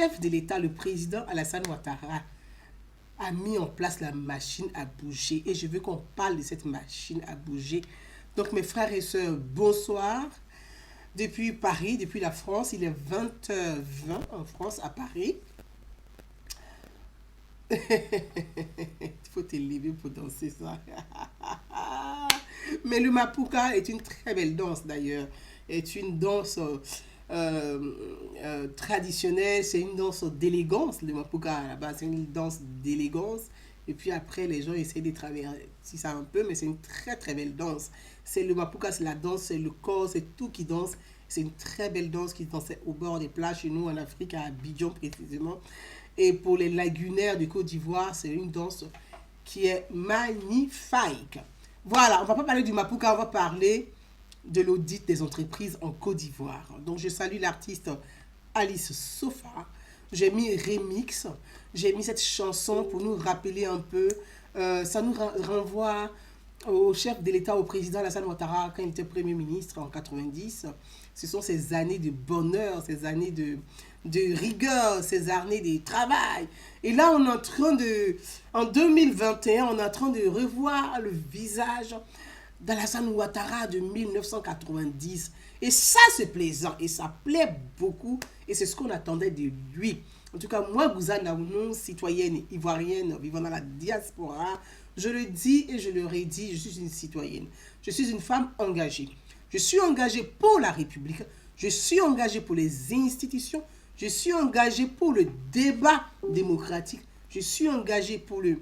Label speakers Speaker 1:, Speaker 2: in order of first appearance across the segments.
Speaker 1: chef de l'État, le président Alassane Ouattara, a mis en place la machine à bouger. Et je veux qu'on parle de cette machine à bouger. Donc, mes frères et sœurs, bonsoir. Depuis Paris, depuis la France, il est 20h20 en France, à Paris. Il faut te lever pour danser ça. Mais le Mapuka est une très belle danse d'ailleurs. Est une danse traditionnelle, c'est une danse d'élégance. Le Mapuka à la base, c'est une danse d'élégance. Et puis après, les gens essaient de traverser ça un peu, mais c'est une très très belle danse. C'est le Mapuka, c'est la danse, c'est le corps, c'est tout qui danse. C'est une très belle danse qui dansait au bord des plages chez nous en Afrique, à Abidjan précisément. Et pour les lagunaires de Côte d'Ivoire, c'est une danse qui est magnifique. Voilà, on ne va pas parler du Mapuka, on va parler de l'audit des entreprises en Côte d'Ivoire. Donc, je salue l'artiste Alice Sofa. J'ai mis Remix, j'ai mis cette chanson pour nous rappeler un peu. Ça nous renvoie au chef de l'État, au président Alassane Ouattara, quand il était Premier ministre en 90. Ce sont ces années de bonheur, ces années de rigueur, ces années de travail. Et là, on est en train de, en 2021, on est en train de revoir le visage d'Alassane Ouattara de 1990. Et ça, c'est plaisant et ça plaît beaucoup. Et c'est ce qu'on attendait de lui. En tout cas, moi, Gouza Naounou, citoyenne ivoirienne vivant dans la diaspora, je le dis et je le redis, je suis une citoyenne. Je suis une femme engagée. Je suis engagée pour la République. Je suis engagée pour les institutions. Je suis engagée pour le débat démocratique. Je suis engagée pour le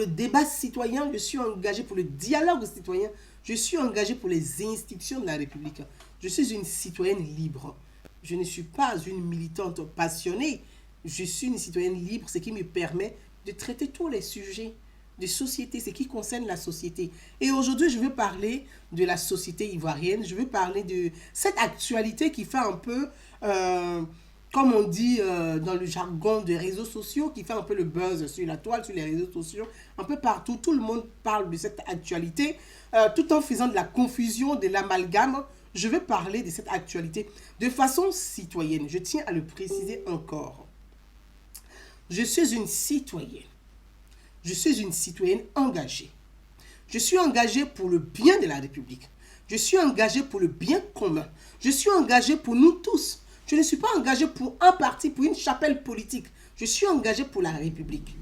Speaker 1: débat citoyen. Je suis engagée pour le dialogue citoyen. Je suis engagée pour les institutions de la République. Je suis une citoyenne libre. Je ne suis pas une militante passionnée. Je suis une citoyenne libre, ce qui me permet de traiter tous les sujets de société, ce qui concerne la société. Et aujourd'hui, je veux parler de la société ivoirienne. Je veux parler de cette actualité qui fait un peu, comme on dit dans le jargon des réseaux sociaux, qui fait un peu le buzz sur la toile, sur les réseaux sociaux, un peu partout. Tout le monde parle de cette actualité, tout en faisant de la confusion, de l'amalgame. Je veux parler de cette actualité de façon citoyenne. Je tiens à le préciser encore. Je suis une citoyenne. Je suis une citoyenne engagée. Je suis engagée pour le bien de la République. Je suis engagée pour le bien commun. Je suis engagée pour nous tous. Je ne suis pas engagée pour un parti, pour une chapelle politique. Je suis engagée pour la République.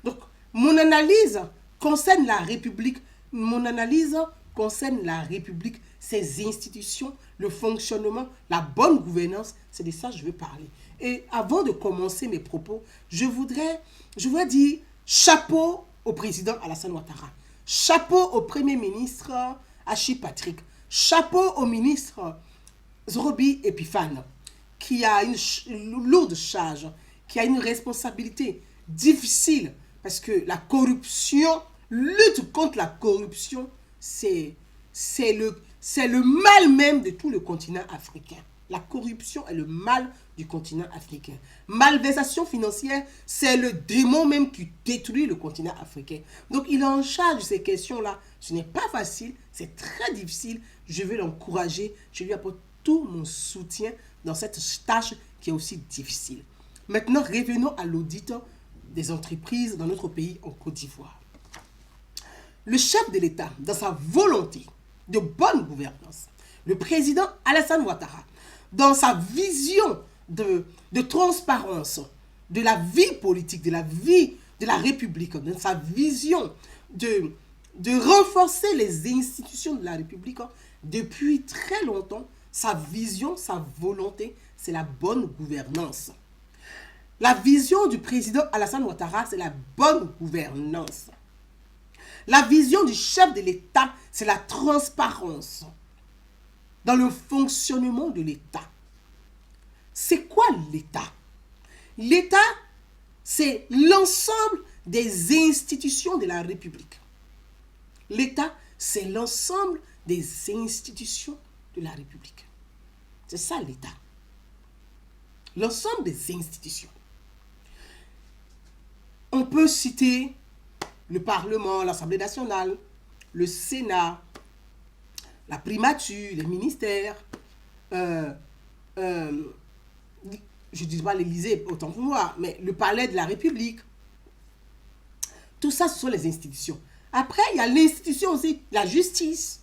Speaker 1: Donc, mon analyse concerne la République. Mon analyse concerne la République, ses institutions, le fonctionnement, la bonne gouvernance. C'est de ça que je veux parler. Et avant de commencer mes propos, je voudrais dire chapeau au président Alassane Ouattara. Chapeau au Premier ministre Hachi Patrick. Chapeau au ministre Zorobi Epiphane, qui a une lourde charge, qui a une responsabilité difficile, parce que la corruption, lutte contre la corruption, c'est le mal même de tout le continent africain. La corruption est le mal du continent africain. Malversation financière, c'est le démon même qui détruit le continent africain. Donc, il est en charge de ces questions-là. Ce n'est pas facile, c'est très difficile. Je vais l'encourager. Je lui apporte tout mon soutien dans cette tâche qui est aussi difficile. Maintenant, revenons à l'audit des entreprises dans notre pays en Côte d'Ivoire. Le chef de l'État, dans sa volonté de bonne gouvernance, le président Alassane Ouattara, dans sa vision de transparence de la vie politique, de la vie de la République, dans sa vision de renforcer les institutions de la République, depuis très longtemps, sa vision, sa volonté, c'est la bonne gouvernance. La vision du président Alassane Ouattara, c'est la bonne gouvernance. La vision du chef de l'État, c'est la transparence dans le fonctionnement de l'État. C'est quoi l'État? L'État, c'est l'ensemble des institutions de la République. L'État, c'est l'ensemble des institutions de la République. C'est ça l'État. L'ensemble des institutions. On peut citer le Parlement, l'Assemblée nationale, le Sénat, la primature, les ministères, je ne dis pas l'Élysée, autant pour moi, mais le palais de la République. Tout ça, ce sont les institutions. Après, il y a l'institution aussi, la justice.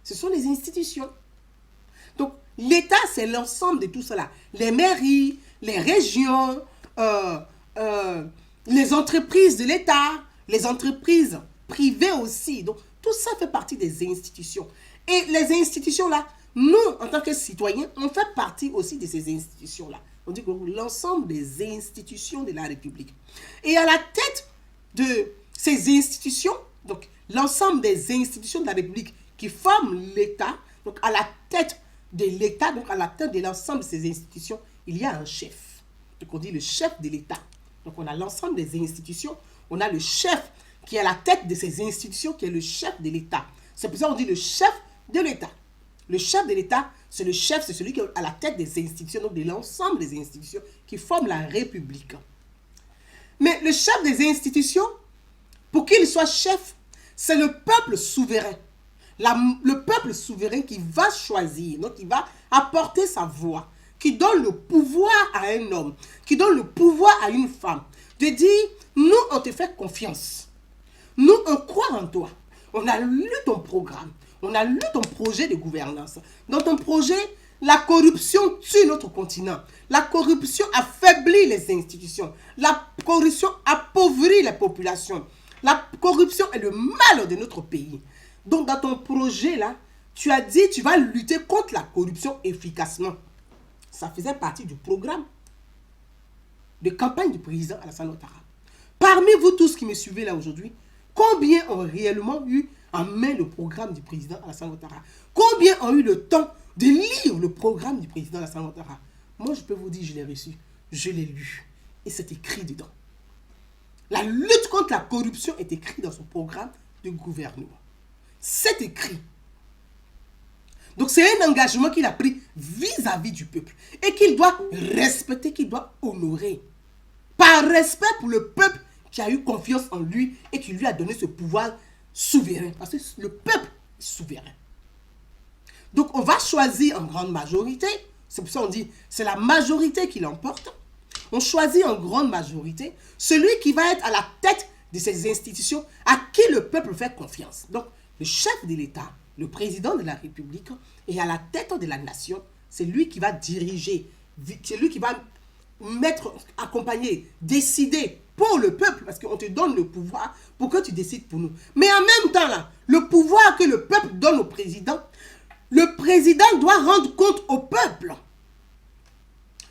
Speaker 1: Ce sont les institutions. Donc, l'État, c'est l'ensemble de tout cela. Les mairies, les régions, les entreprises de l'État, les entreprises privées aussi. Donc, tout ça fait partie des institutions. Et les institutions-là, nous, en tant que citoyens, on fait partie aussi de ces institutions-là. On dit que l'ensemble des institutions de la République. Et à la tête de ces institutions, donc l'ensemble des institutions de la République qui forment l'État, donc à la tête de l'État, donc à la tête de l'ensemble de ces institutions, il y a un chef. Donc on dit le chef de l'État. Donc on a l'ensemble des institutions, on a le chef qui est à la tête de ces institutions, qui est le chef de l'État. C'est pour ça qu'on dit le chef de l'État. Le chef de l'État, c'est le chef, c'est celui qui est à la tête des institutions, donc de l'ensemble des institutions qui forment la République. Mais le chef des institutions, pour qu'il soit chef, c'est le peuple souverain. Le peuple souverain qui va choisir, donc qui va apporter sa voix, qui donne le pouvoir à un homme, qui donne le pouvoir à une femme, de dire, nous, on te fait confiance. Nous, on croit en toi. On a lu ton programme. On a lu ton projet de gouvernance. Dans ton projet, la corruption tue notre continent. La corruption affaiblit les institutions. La corruption appauvrit les populations. La corruption est le mal de notre pays. Donc, dans ton projet, là, tu as dit tu vas lutter contre la corruption efficacement. Ça faisait partie du programme de campagne du président Alassane Ouattara. Parmi vous tous qui me suivez là aujourd'hui, combien ont réellement eu en main le programme du président Alassane Ouattara? Combien ont eu le temps de lire le programme du président Alassane Ouattara? Moi, je peux vous dire, je l'ai reçu, je l'ai lu, et c'est écrit dedans. La lutte contre la corruption est écrite dans son programme de gouvernement. C'est écrit. Donc, c'est un engagement qu'il a pris vis-à-vis du peuple et qu'il doit respecter, qu'il doit honorer. Par respect pour le peuple qui a eu confiance en lui et qui lui a donné ce pouvoir souverain. Parce que le peuple est souverain. Donc, on va choisir en grande majorité. C'est pour ça qu'on dit, c'est la majorité qui l'emporte. On choisit en grande majorité celui qui va être à la tête de ces institutions à qui le peuple fait confiance. Donc, le chef de l'État, le président de la République, est à la tête de la nation. C'est lui qui va diriger, c'est lui qui va accompagner, décider pour le peuple, parce qu'on te donne le pouvoir pour que tu décides pour nous. Mais en même temps, là, le pouvoir que le peuple donne au président, le président doit rendre compte au peuple.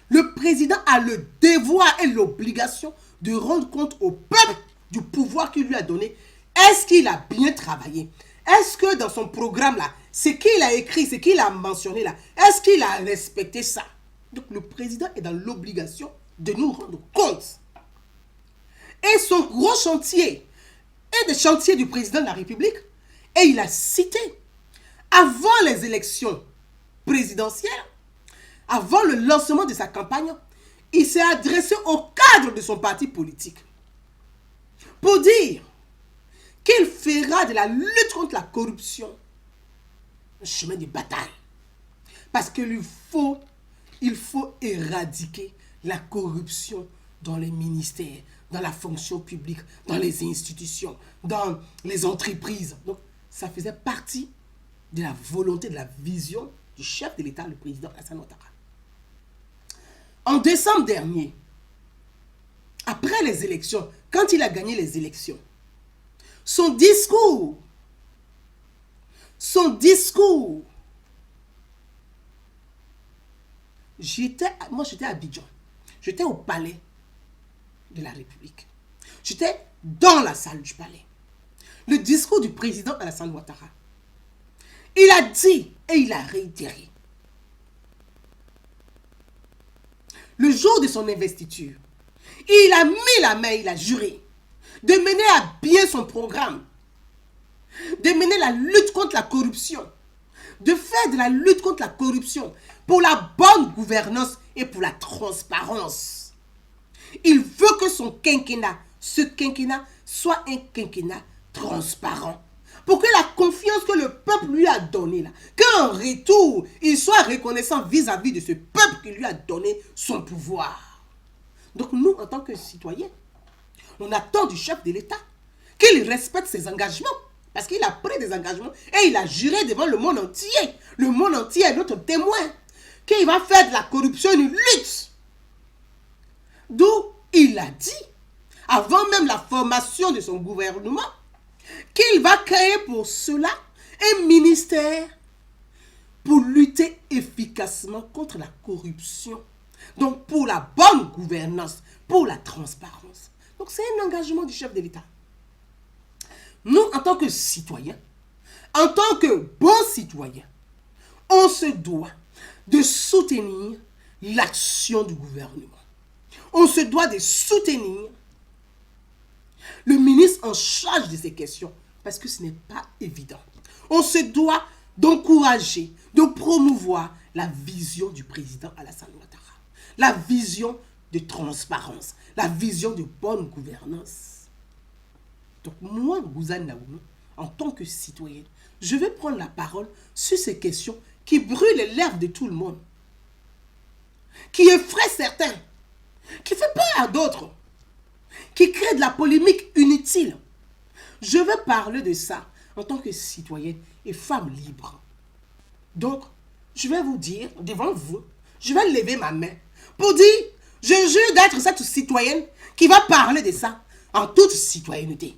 Speaker 1: Le président a le devoir et l'obligation de rendre compte au peuple du pouvoir qu'il lui a donné. Est-ce qu'il a bien travaillé? Est-ce que dans son programme là, ce qu'il a écrit, ce qu'il a mentionné là, est-ce qu'il a respecté ça? Donc le président est dans l'obligation de nous rendre compte. Et son gros chantier est des chantiers du président de la République. Et il a cité, avant les élections présidentielles, avant le lancement de sa campagne, il s'est adressé au cadre de son parti politique pour dire qu'il fera de la lutte contre la corruption un chemin de bataille. Parce qu'il faut éradiquer la corruption dans les ministères, dans la fonction publique, dans les institutions, dans les entreprises. Donc, ça faisait partie de la volonté, de la vision du chef de l'État, le président Alassane Ouattara. En décembre dernier, après les élections, quand il a gagné les élections, son discours, moi j'étais à Abidjan, j'étais au palais de la République, j'étais dans la salle du palais. Le discours du président Alassane Ouattara, il a dit et il a réitéré. Le jour de son investiture, il a mis la main, il a juré de mener à bien son programme, de mener la lutte contre la corruption, de faire de la lutte contre la corruption pour la bonne gouvernance et pour la transparence. Il veut que son quinquennat, ce quinquennat, soit un quinquennat transparent. pour que la confiance que le peuple lui a donnée, là, qu'en retour, il soit reconnaissant vis-à-vis de ce peuple qui lui a donné son pouvoir. Donc nous, en tant que citoyens, on attend du chef de l'État qu'il respecte ses engagements. Parce qu'il a pris des engagements et il a juré devant le monde entier. Le monde entier est notre témoin. Qu'il va faire de la corruption une lutte. D'où il a dit, avant même la formation de son gouvernement, qu'il va créer pour cela un ministère pour lutter efficacement contre la corruption. Donc pour la bonne gouvernance, pour la transparence. Donc c'est un engagement du chef de l'État. Nous, en tant que citoyens, en tant que bons citoyens, on se doit de soutenir l'action du gouvernement. On se doit de soutenir le ministre en charge de ces questions, parce que ce n'est pas évident. On se doit d'encourager, de promouvoir la vision du président Alassane Ouattara, la vision de transparence, la vision de bonne gouvernance. Donc moi, Gouzane Naounou, en tant que citoyenne, je vais prendre la parole sur ces questions qui brûlent les lèvres de tout le monde, qui effraient certains, qui fait peur à d'autres, qui créent de la polémique inutile. Je veux parler de ça en tant que citoyenne et femme libre. Donc, je vais vous dire, devant vous, je vais lever ma main pour dire, je jure d'être cette citoyenne qui va parler de ça en toute citoyenneté.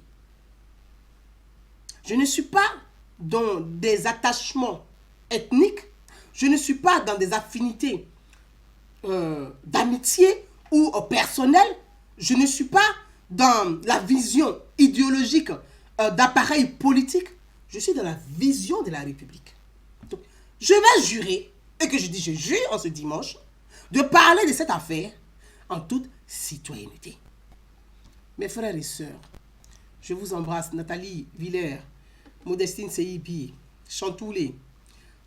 Speaker 1: Je ne suis pas dans des attachements ethniques, je ne suis pas dans des affinités d'amitié ou personnelles, je ne suis pas dans la vision idéologique d'appareil politique, je suis dans la vision de la République. Donc, je vais jurer, et que je dis je jure en ce dimanche, de parler de cette affaire en toute citoyenneté. Mes frères et sœurs, je vous embrasse, Nathalie Villers, Modestine Seibi, Chantoulé,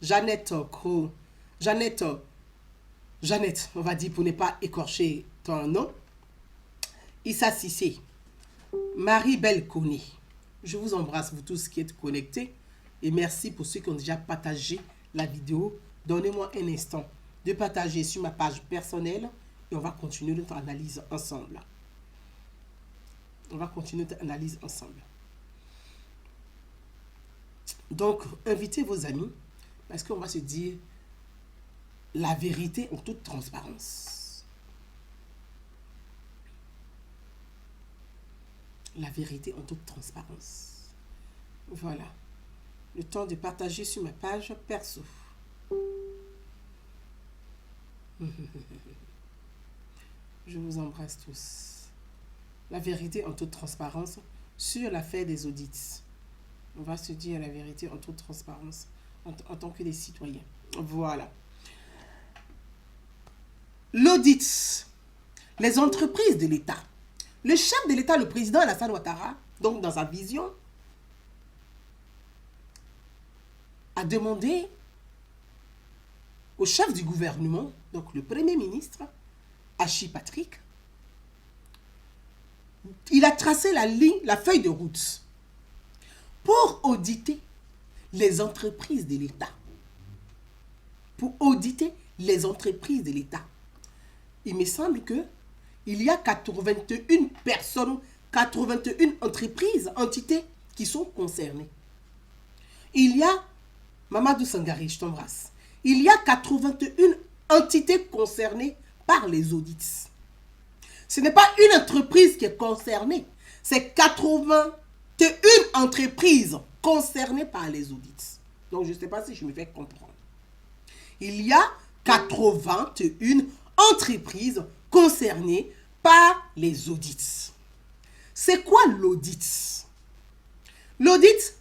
Speaker 1: Jeannette Cro, Jeannette, on va dire pour ne pas écorcher ton nom, Issa Sissé, Marie-Belle Koné. Je vous embrasse, vous tous qui êtes connectés, et merci pour ceux qui ont déjà partagé la vidéo. Donnez-moi un instant de partager sur ma page personnelle et on va continuer notre analyse ensemble. On va continuer notre analyse ensemble. Donc, invitez vos amis parce qu'on va se dire la vérité en toute transparence. La vérité en toute transparence. Voilà. Le temps de partager sur ma page perso. Je vous embrasse tous. La vérité en toute transparence sur l'affaire des audits. On va se dire la vérité en toute transparence en tant que des citoyens. Voilà. L'audit. Les entreprises de l'État. Le chef de l'État, le président Alassane Ouattara, donc dans sa vision, a demandé au chef du gouvernement, donc le Premier ministre, Hachi Patrick, il a tracé la feuille de route pour auditer les entreprises de l'État. Pour auditer les entreprises de l'État. Il me semble que il y a 81 personnes, 81 entreprises, entités qui sont concernées. Il y a, Mamadou Sangari, je t'embrasse, il y a 81 entités concernées par les audits. Ce n'est pas une entreprise qui est concernée, c'est 81 entreprises concernées par les audits. Donc, je ne sais pas si je me fais comprendre. Il y a 81 entreprises concernées par les audits. C'est quoi l'audit? L'audit,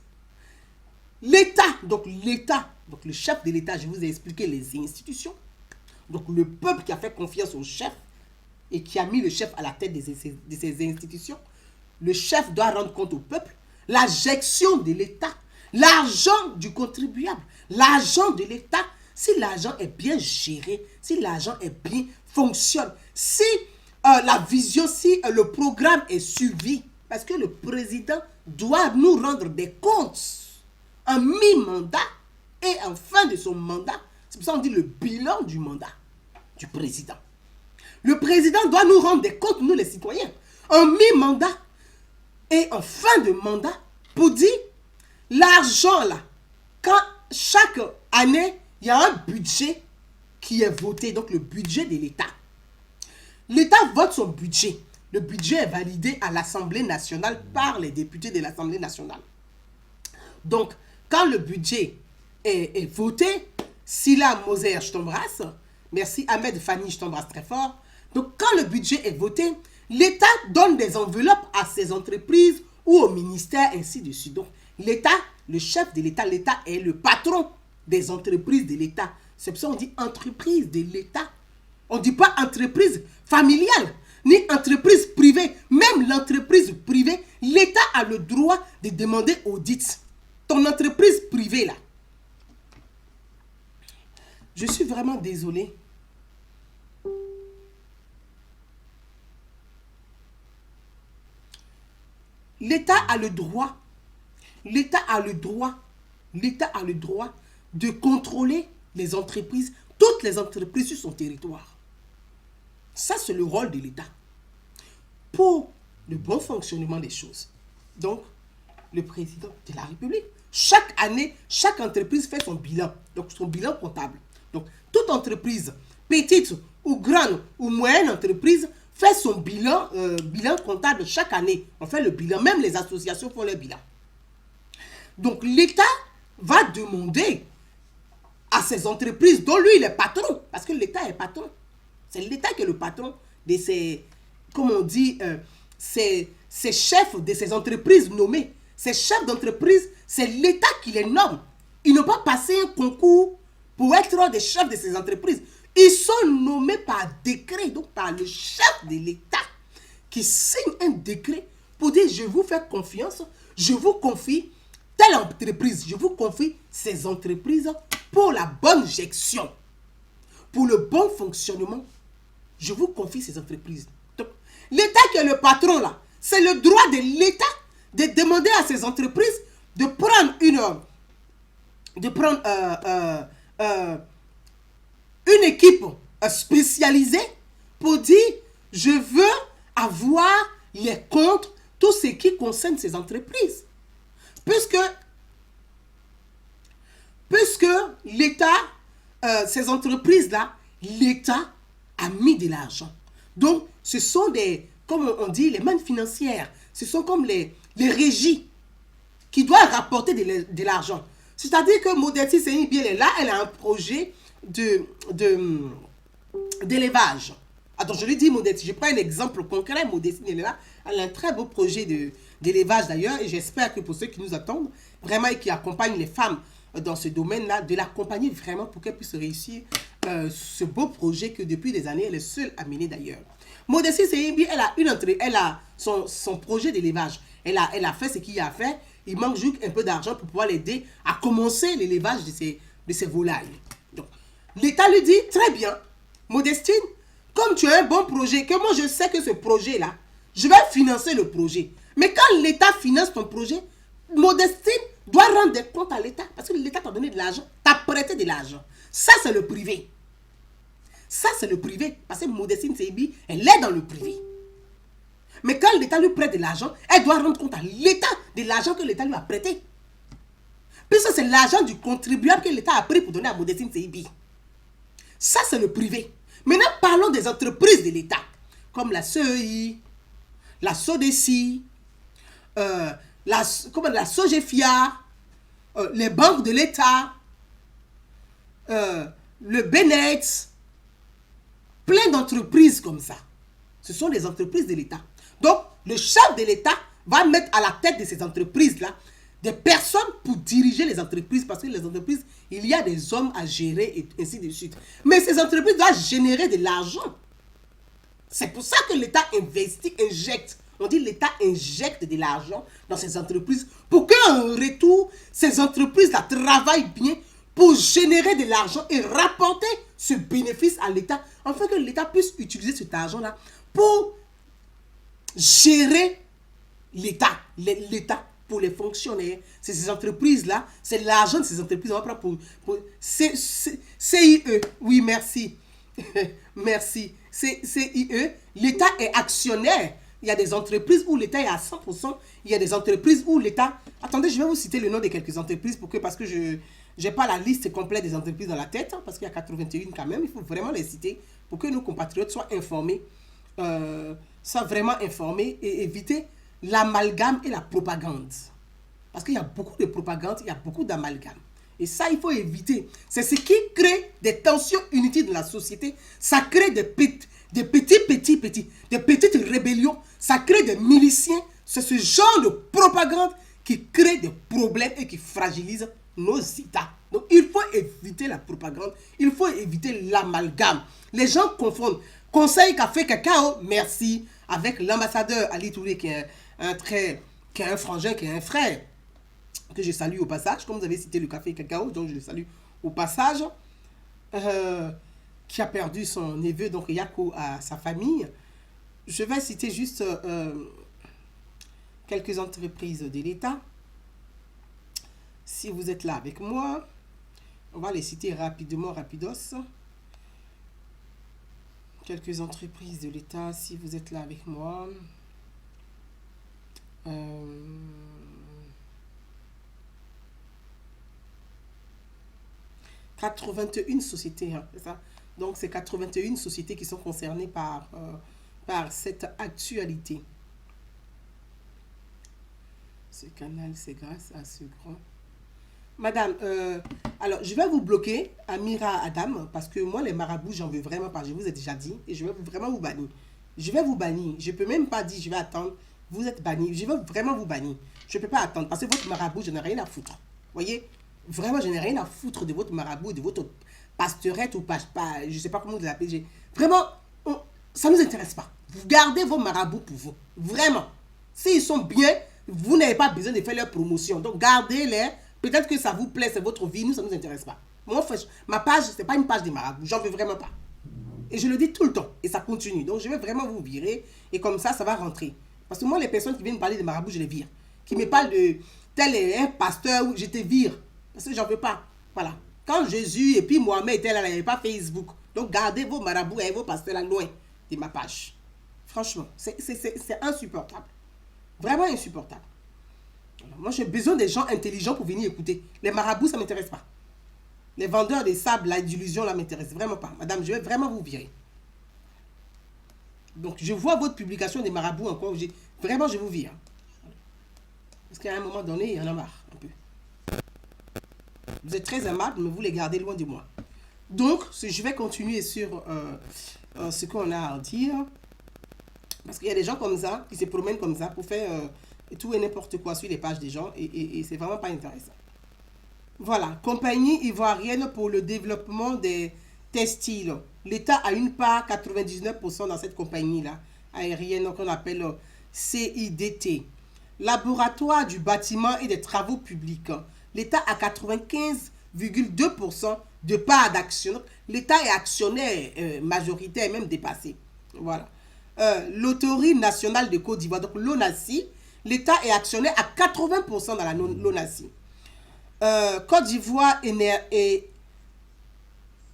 Speaker 1: l'État, donc le chef de l'État, je vous ai expliqué les institutions, donc le peuple qui a fait confiance au chef et qui a mis le chef à la tête de ces institutions, le chef doit rendre compte au peuple la gestion de l'État, l'argent du contribuable, l'argent de l'État, si l'argent est bien géré, si l'argent est bien fonctionne, si la vision, si le programme est suivi, parce que le président doit nous rendre des comptes. en mi-mandat et en fin de son mandat. C'est pour ça qu'on dit le bilan du mandat du président. Le président doit nous rendre des comptes, nous les citoyens, en mi-mandat et en fin de mandat, pour dire l'argent là, quand chaque année, il y a un budget qui est voté, donc le budget de l'État. L'État vote son budget. Le budget est validé à l'Assemblée nationale par les députés de l'Assemblée nationale. Donc, quand le budget est voté, Silla Moser, je t'embrasse. Merci Ahmed Fanny, je t'embrasse très fort. Donc, quand le budget est voté, l'État donne des enveloppes à ses entreprises ou au ministère, ainsi de suite. Donc, l'État, le chef de l'État est le patron des entreprises de l'État. C'est pour ça qu'on dit entreprise de l'État. On ne dit pas entreprise familiale, ni entreprise privée. Même l'entreprise privée, l'État a le droit de demander audit. Ton entreprise privée, là. Je suis vraiment désolée. L'État a le droit, l'État a le droit de contrôler les entreprises, toutes les entreprises sur son territoire. Ça, c'est le rôle de l'État pour le bon fonctionnement des choses. Donc, le président de la République, chaque année, chaque entreprise fait son bilan, donc son bilan comptable. Donc, toute entreprise, petite ou grande ou moyenne entreprise, fait son bilan, bilan comptable chaque année. On fait le bilan, même les associations font leur bilan. Donc, l'État va demander à ces entreprises dont lui, il est patron, parce que l'État est patron. C'est l'État qui est le patron de ces, comme on dit, ces chefs de ces entreprises nommés. Ces chefs d'entreprise, c'est l'État qui les nomme. Ils n'ont pas passé un concours pour être des chefs de ces entreprises. Ils sont nommés par décret, donc par le chef de l'État, qui signe un décret pour dire je vous fais confiance, je vous confie telle entreprise, je vous confie ces entreprises pour la bonne gestion, pour le bon fonctionnement. Je vous confie ces entreprises. Donc, l'État qui est le patron là, c'est le droit de l'État de demander à ces entreprises de prendre une équipe spécialisée pour dire je veux avoir les comptes, tout ce qui concerne ces entreprises. Puisque l'État, ces entreprises-là, l'État a mis de l'argent. Donc, ce sont des, comme on dit, les mannes financières. Ce sont comme les régies qui doivent rapporter de l'argent. C'est-à-dire que Modesty Seyni-Bi, elle est là, elle a un projet d'élevage. Attends, je lui dis Modesty, je prends un exemple concret. Modesty, elle est là, elle a un très beau projet d'élevage d'ailleurs, et j'espère que pour ceux qui nous attendent, vraiment, et qui accompagnent les femmes dans ce domaine-là, de l'accompagner vraiment pour qu'elle puisse réussir ce beau projet que depuis des années, elle est seule à mener d'ailleurs. Modesty Seyni-Bi, elle a son projet d'élevage. Elle a fait ce qu'il y a à faire. Il manque juste un peu d'argent pour pouvoir l'aider à commencer l'élevage de ces volailles. Donc, l'État lui dit, très bien, Modestine, comme tu as un bon projet, que moi je sais que ce projet-là, je vais financer le projet. Mais quand l'État finance ton projet, Modestine doit rendre des comptes à l'État. Parce que l'État t'a donné de l'argent, t'a prêté de l'argent. Ça, c'est le privé. Ça, c'est le privé. Parce que Modestine Seyni-Bi, elle est dans le privé. Mais quand l'État lui prête de l'argent, elle doit rendre compte à l'État de l'argent que l'État lui a prêté. Puisque c'est l'argent du contribuable que l'État a pris pour donner à Modesty Seyni-Bi. Ça, c'est le privé. Maintenant, parlons des entreprises de l'État, comme la CEI, la SODECI, la SOGEFIA, les banques de l'État, le BENET, plein d'entreprises comme ça. Ce sont des entreprises de l'État. Donc, le chef de l'État va mettre à la tête de ces entreprises-là des personnes pour diriger les entreprises, parce que les entreprises, il y a des hommes à gérer et ainsi de suite. Mais ces entreprises doivent générer de l'argent. C'est pour ça que l'État investit, injecte. On dit l'État injecte de l'argent dans ces entreprises pour qu'en retour, ces entreprises-là travaillent bien pour générer de l'argent et rapporter ce bénéfice à l'État, afin que l'État puisse utiliser cet argent-là pour gérer l'État. pour les fonctionnaires. C'est ces entreprises-là, c'est l'argent de ces entreprises. On va prendre pour CIE. Oui, merci. Merci. CIE, l'État est actionnaire. Il y a des entreprises où l'État est à 100%. Il y a des entreprises où l'État... Attendez, je vais vous citer le nom de quelques entreprises parce que je n'ai pas la liste complète des entreprises dans la tête, parce qu'il y a 81 quand même. Il faut vraiment les citer pour que nos compatriotes soient informés, soient vraiment informés et éviter l'amalgame et la propagande. Parce qu'il y a beaucoup de propagande, il y a beaucoup d'amalgame. Et ça, il faut éviter. C'est ce qui crée des tensions inutiles dans la société. Ça crée des petites rébellions. Ça crée des miliciens. C'est ce genre de propagande qui crée des problèmes et qui fragilise nos États. Donc, il faut éviter la propagande. Il faut éviter l'amalgame. Les gens confondent Conseil Café Cacao, merci, avec l'ambassadeur Ali Touré, qui est un frangin, qui est un frère, que je salue au passage. Comme vous avez cité le Café Cacao, donc je le salue au passage, qui a perdu son neveu, donc Yako, à sa famille. Je vais citer juste quelques entreprises de l'État. Si vous êtes là avec moi, on va les citer rapidement, rapidos. Quelques entreprises de l'État, si vous êtes là avec moi. 81 sociétés, hein, c'est ça. Donc, c'est 81 sociétés qui sont concernées par cette actualité. Ce canal, c'est grâce à ce grand... Madame, alors, je vais vous bloquer, Amira Adam, parce que moi, les marabouts, j'en veux vraiment pas. Je vous ai déjà dit, et je vais vraiment vous bannir. Je vais vous bannir. Je peux même pas dire, je vais attendre. Vous êtes banni. Je vais vraiment vous bannir. Je peux pas attendre, parce que votre marabout, je n'ai rien à foutre. Voyez? Vraiment, je n'ai rien à foutre de votre marabout, de votre pasteurette ou pas, je sais pas comment vous l'appelez. Vraiment, ça ne nous intéresse pas. Vous gardez vos marabouts pour vous. Vraiment. S'ils sont bien, vous n'avez pas besoin de faire leur promotion. Donc, gardez-les. Peut-être que ça vous plaît, c'est votre vie. Nous, ça ne nous intéresse pas. Moi, ma page, ce n'est pas une page des marabouts. J'en veux vraiment pas. Et je le dis tout le temps. Et ça continue. Donc, je vais vraiment vous virer. Et comme ça va rentrer. Parce que moi, les personnes qui viennent me parler de marabouts, je les vire. Qui me parlent de tel est un pasteur, je te vire. Parce que j'en veux pas. Voilà. Quand Jésus et puis Mohamed étaient là, il n'y avait pas Facebook. Donc, gardez vos marabouts et vos pasteurs là loin de ma page. Franchement, c'est insupportable. Vraiment insupportable. Alors, moi, j'ai besoin des gens intelligents pour venir écouter. Les marabouts, ça ne m'intéresse pas. Les vendeurs des sables, la d'illusion, là, ne m'intéressent vraiment pas. Madame, je vais vraiment vous virer. Donc, je vois votre publication des marabouts encore. Vraiment, je vous vire. Parce qu'à un moment donné, il y en a marre, un peu. Vous êtes très aimable, mais vous les gardez loin de moi. Donc, je vais continuer sur ce qu'on a à dire. Parce qu'il y a des gens comme ça, qui se promènent comme ça pour faire tout et n'importe quoi sur les pages des gens. Et c'est vraiment pas intéressant. Voilà. Compagnie ivoirienne pour le développement des textiles. L'État a une part 99% dans cette compagnie-là, aérienne, qu'on appelle CIDT. Laboratoire du bâtiment et des travaux publics. L'État a 95,2% de part d'action. L'État est actionnaire majoritaire, même dépassé. Voilà. L'Autorité nationale de Côte d'Ivoire, donc l'ONACI, l'État est actionnaire à 80% dans la l'ONACI. Côte d'Ivoire est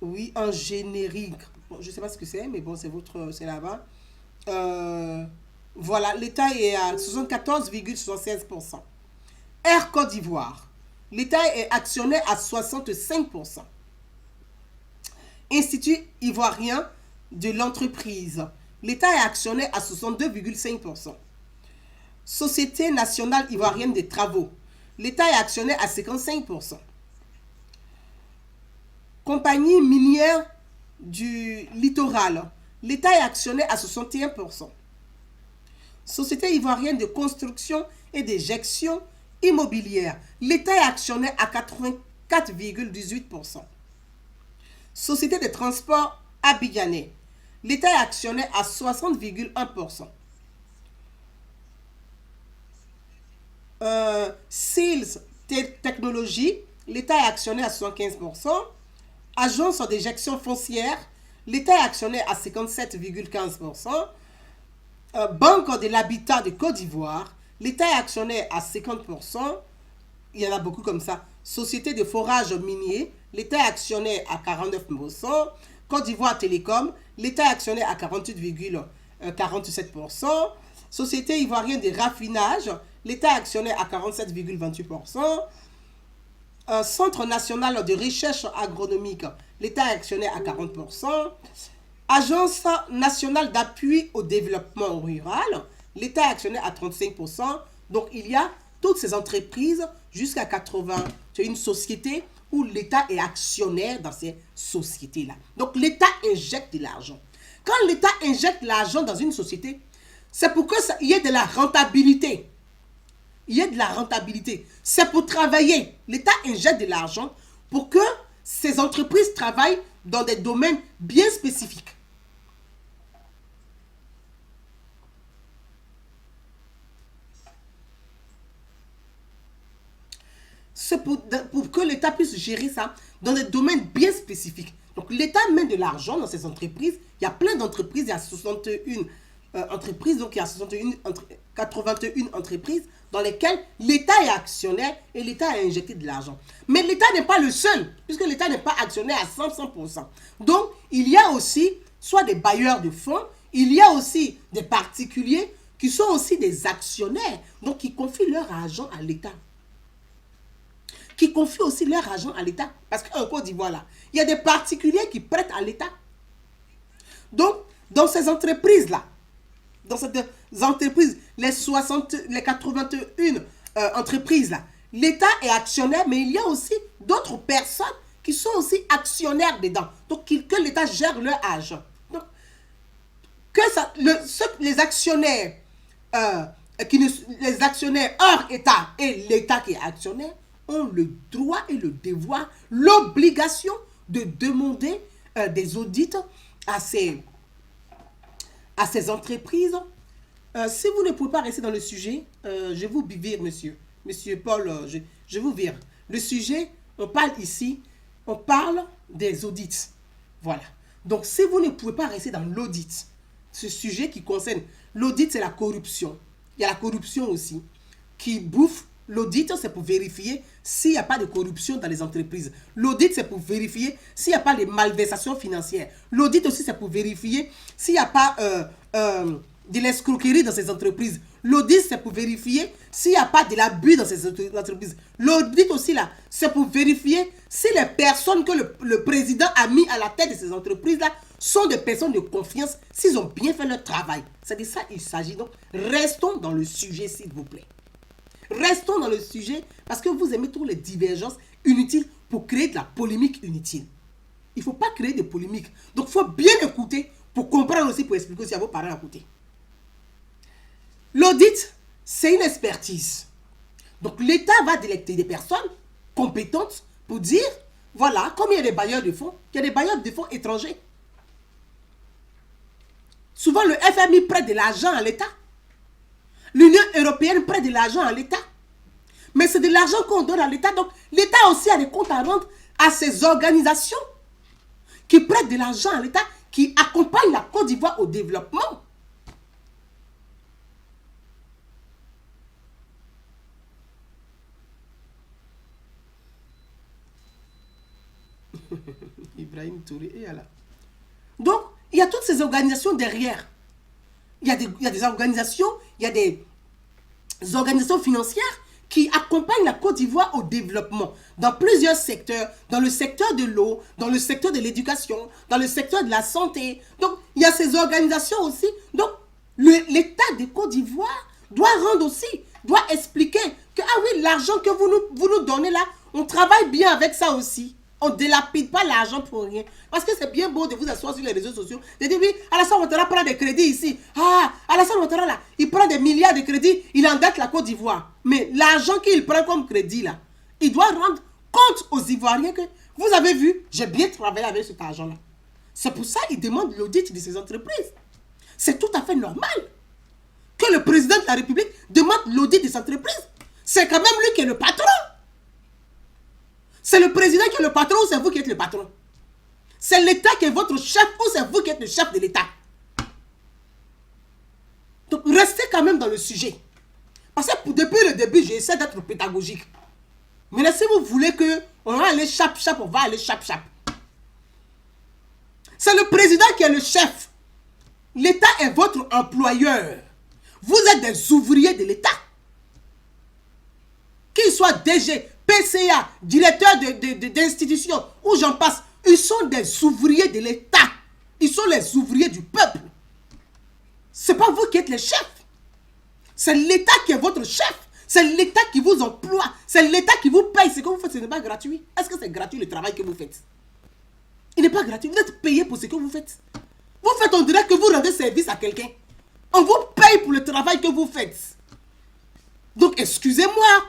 Speaker 1: oui, en générique. Bon, je ne sais pas ce que c'est, mais bon, c'est là-bas. Voilà, l'État est à 74,76%. Air Côte d'Ivoire. L'État est actionnaire à 65%. Institut ivoirien de l'entreprise. L'État est actionnaire à 62,5%. Société nationale ivoirienne des travaux. L'État est actionnaire à 55%. Compagnie minière du littoral. L'État est actionnaire à 61%. Société ivoirienne de construction et d'éjection immobilière. L'État est actionnaire à 84,18%. Société de transport abidjanais. L'État est actionnaire à 60,1%. Sales Technologies, l'État est actionnaire à 75%. Agence d'éjection foncière, l'État est actionnaire à 57,15%. Banque de l'habitat de Côte d'Ivoire, L'État est actionnaire à 50%. Il y en a beaucoup comme ça. Société de forage minier, l'État est actionnaire à 49%. Côte d'Ivoire Télécom, l'État est actionnaire à 48,47%. Société ivoirienne de raffinage, l'État est actionnaire à 47,28%. Centre national de recherche agronomique, l'État est actionnaire à 40%. Agence nationale d'appui au développement rural, l'État est actionnaire à 35%. Donc, il y a toutes ces entreprises jusqu'à 81 sociétés où l'État est actionnaire dans ces sociétés-là. Donc, l'État injecte de l'argent. Quand l'État injecte l'argent dans une société, c'est pour qu'il y ait de la rentabilité. Il y ait de la rentabilité. C'est pour travailler. L'État injecte de l'argent pour que ces entreprises travaillent dans des domaines bien spécifiques. C'est pour que l'État puisse gérer ça dans des domaines bien spécifiques. Donc, l'État met de l'argent dans ces entreprises. Il y a plein d'entreprises. Il y a 61 entreprises. Donc, il y a 81 entreprises dans lesquelles l'État est actionnaire et l'État a injecté de l'argent. Mais l'État n'est pas le seul, puisque l'État n'est pas actionnaire à 100%. Donc, il y a aussi soit des bailleurs de fonds, il y a aussi des particuliers qui sont aussi des actionnaires, donc qui confient leur argent à l'État. Qui confient aussi leur argent à l'État. Parce qu'en Côte d'Ivoire, là, il y a des particuliers qui prêtent à l'État. Donc, dans ces entreprises-là, dans ces entreprises, les 81 entreprises-là, l'État est actionnaire, mais il y a aussi d'autres personnes qui sont aussi actionnaires dedans. Donc, que l'État gère leur argent. Donc, les actionnaires, les actionnaires hors État et l'État qui est actionnaire, ont le droit et le devoir, l'obligation de demander des audits à ces entreprises. Si vous ne pouvez pas rester dans le sujet, je vous vire, monsieur. Monsieur Paul, je vous vire. Le sujet, on parle ici, on parle des audits. Voilà. Donc, si vous ne pouvez pas rester dans l'audit, ce sujet qui concerne l'audit, c'est la corruption. Il y a la corruption aussi qui bouffe. L'audit, c'est pour vérifier s'il n'y a pas de corruption dans les entreprises. L'audit, c'est pour vérifier s'il n'y a pas de malversations financières. L'audit aussi, c'est pour vérifier s'il n'y a pas de l'escroquerie dans ces entreprises. L'audit, c'est pour vérifier s'il n'y a pas de l'abus dans ces entreprises. L'audit aussi, là, c'est pour vérifier si les personnes que le président a mis à la tête de ces entreprises-là sont des personnes de confiance, s'ils ont bien fait leur travail. C'est de ça qu'il s'agit. Donc, restons dans le sujet, s'il vous plaît. Restons dans le sujet parce que vous aimez toutes les divergences inutiles pour créer de la polémique inutile. Il ne faut pas créer de polémique. Donc, il faut bien écouter pour comprendre aussi, pour expliquer aussi à vos parents à côté. L'audit, c'est une expertise. Donc, l'État va délecter des personnes compétentes pour dire, voilà, comme il y a des bailleurs de fonds, il y a des bailleurs de fonds étrangers. Souvent, le FMI prête de l'argent à l'État. L'Union européenne prête de l'argent à l'État. Mais c'est de l'argent qu'on donne à l'État. Donc, l'État aussi a des comptes à rendre à ces organisations qui prêtent de l'argent à l'État, qui accompagnent la Côte d'Ivoire au développement. Ibrahim Touré est là. Donc, il y a toutes ces organisations derrière. Il y a des organisations, il y a des organisations financières qui accompagnent la Côte d'Ivoire au développement dans plusieurs secteurs, dans le secteur de l'eau, dans le secteur de l'éducation, dans le secteur de la santé. Donc, il y a ces organisations aussi. Donc, l'État de Côte d'Ivoire doit rendre aussi, doit expliquer que, ah oui, l'argent que vous nous donnez là, on travaille bien avec ça aussi. On ne délapide pas l'argent pour rien. Parce que c'est bien beau de vous asseoir sur les réseaux sociaux. De dire, oui, Alassane Ouattara prend des crédits ici. Ah, Alassane Ouattara là, il prend des milliards de crédits, il endette la Côte d'Ivoire. Mais l'argent qu'il prend comme crédit là, il doit rendre compte aux Ivoiriens que, vous avez vu, j'ai bien travaillé avec cet argent-là. C'est pour ça qu'il demande l'audit de ces entreprises. C'est tout à fait normal que le président de la République demande l'audit des entreprises. C'est quand même lui qui est le patron. C'est le président qui est le patron ou c'est vous qui êtes le patron? C'est l'État qui est votre chef ou c'est vous qui êtes le chef de l'État? Donc, restez quand même dans le sujet. Parce que depuis le début, j'essaie d'être pédagogique. Maintenant, si vous voulez qu'on va aller chap-chap, on va aller chap-chap. C'est le président qui est le chef. L'État est votre employeur. Vous êtes des ouvriers de l'État. Qu'ils soient DG, PCA, directeur d'institution, ou j'en passe, ils sont des ouvriers de l'État. Ils sont les ouvriers du peuple. Ce n'est pas vous qui êtes les chefs. C'est l'État qui est votre chef. C'est l'État qui vous emploie. C'est l'État qui vous paye. Ce que vous faites, ce n'est pas gratuit. Est-ce que c'est gratuit le travail que vous faites? Il n'est pas gratuit. Vous êtes payé pour ce que vous faites. Vous faites, on dirait que vous rendez service à quelqu'un. On vous paye pour le travail que vous faites. Donc, excusez-moi.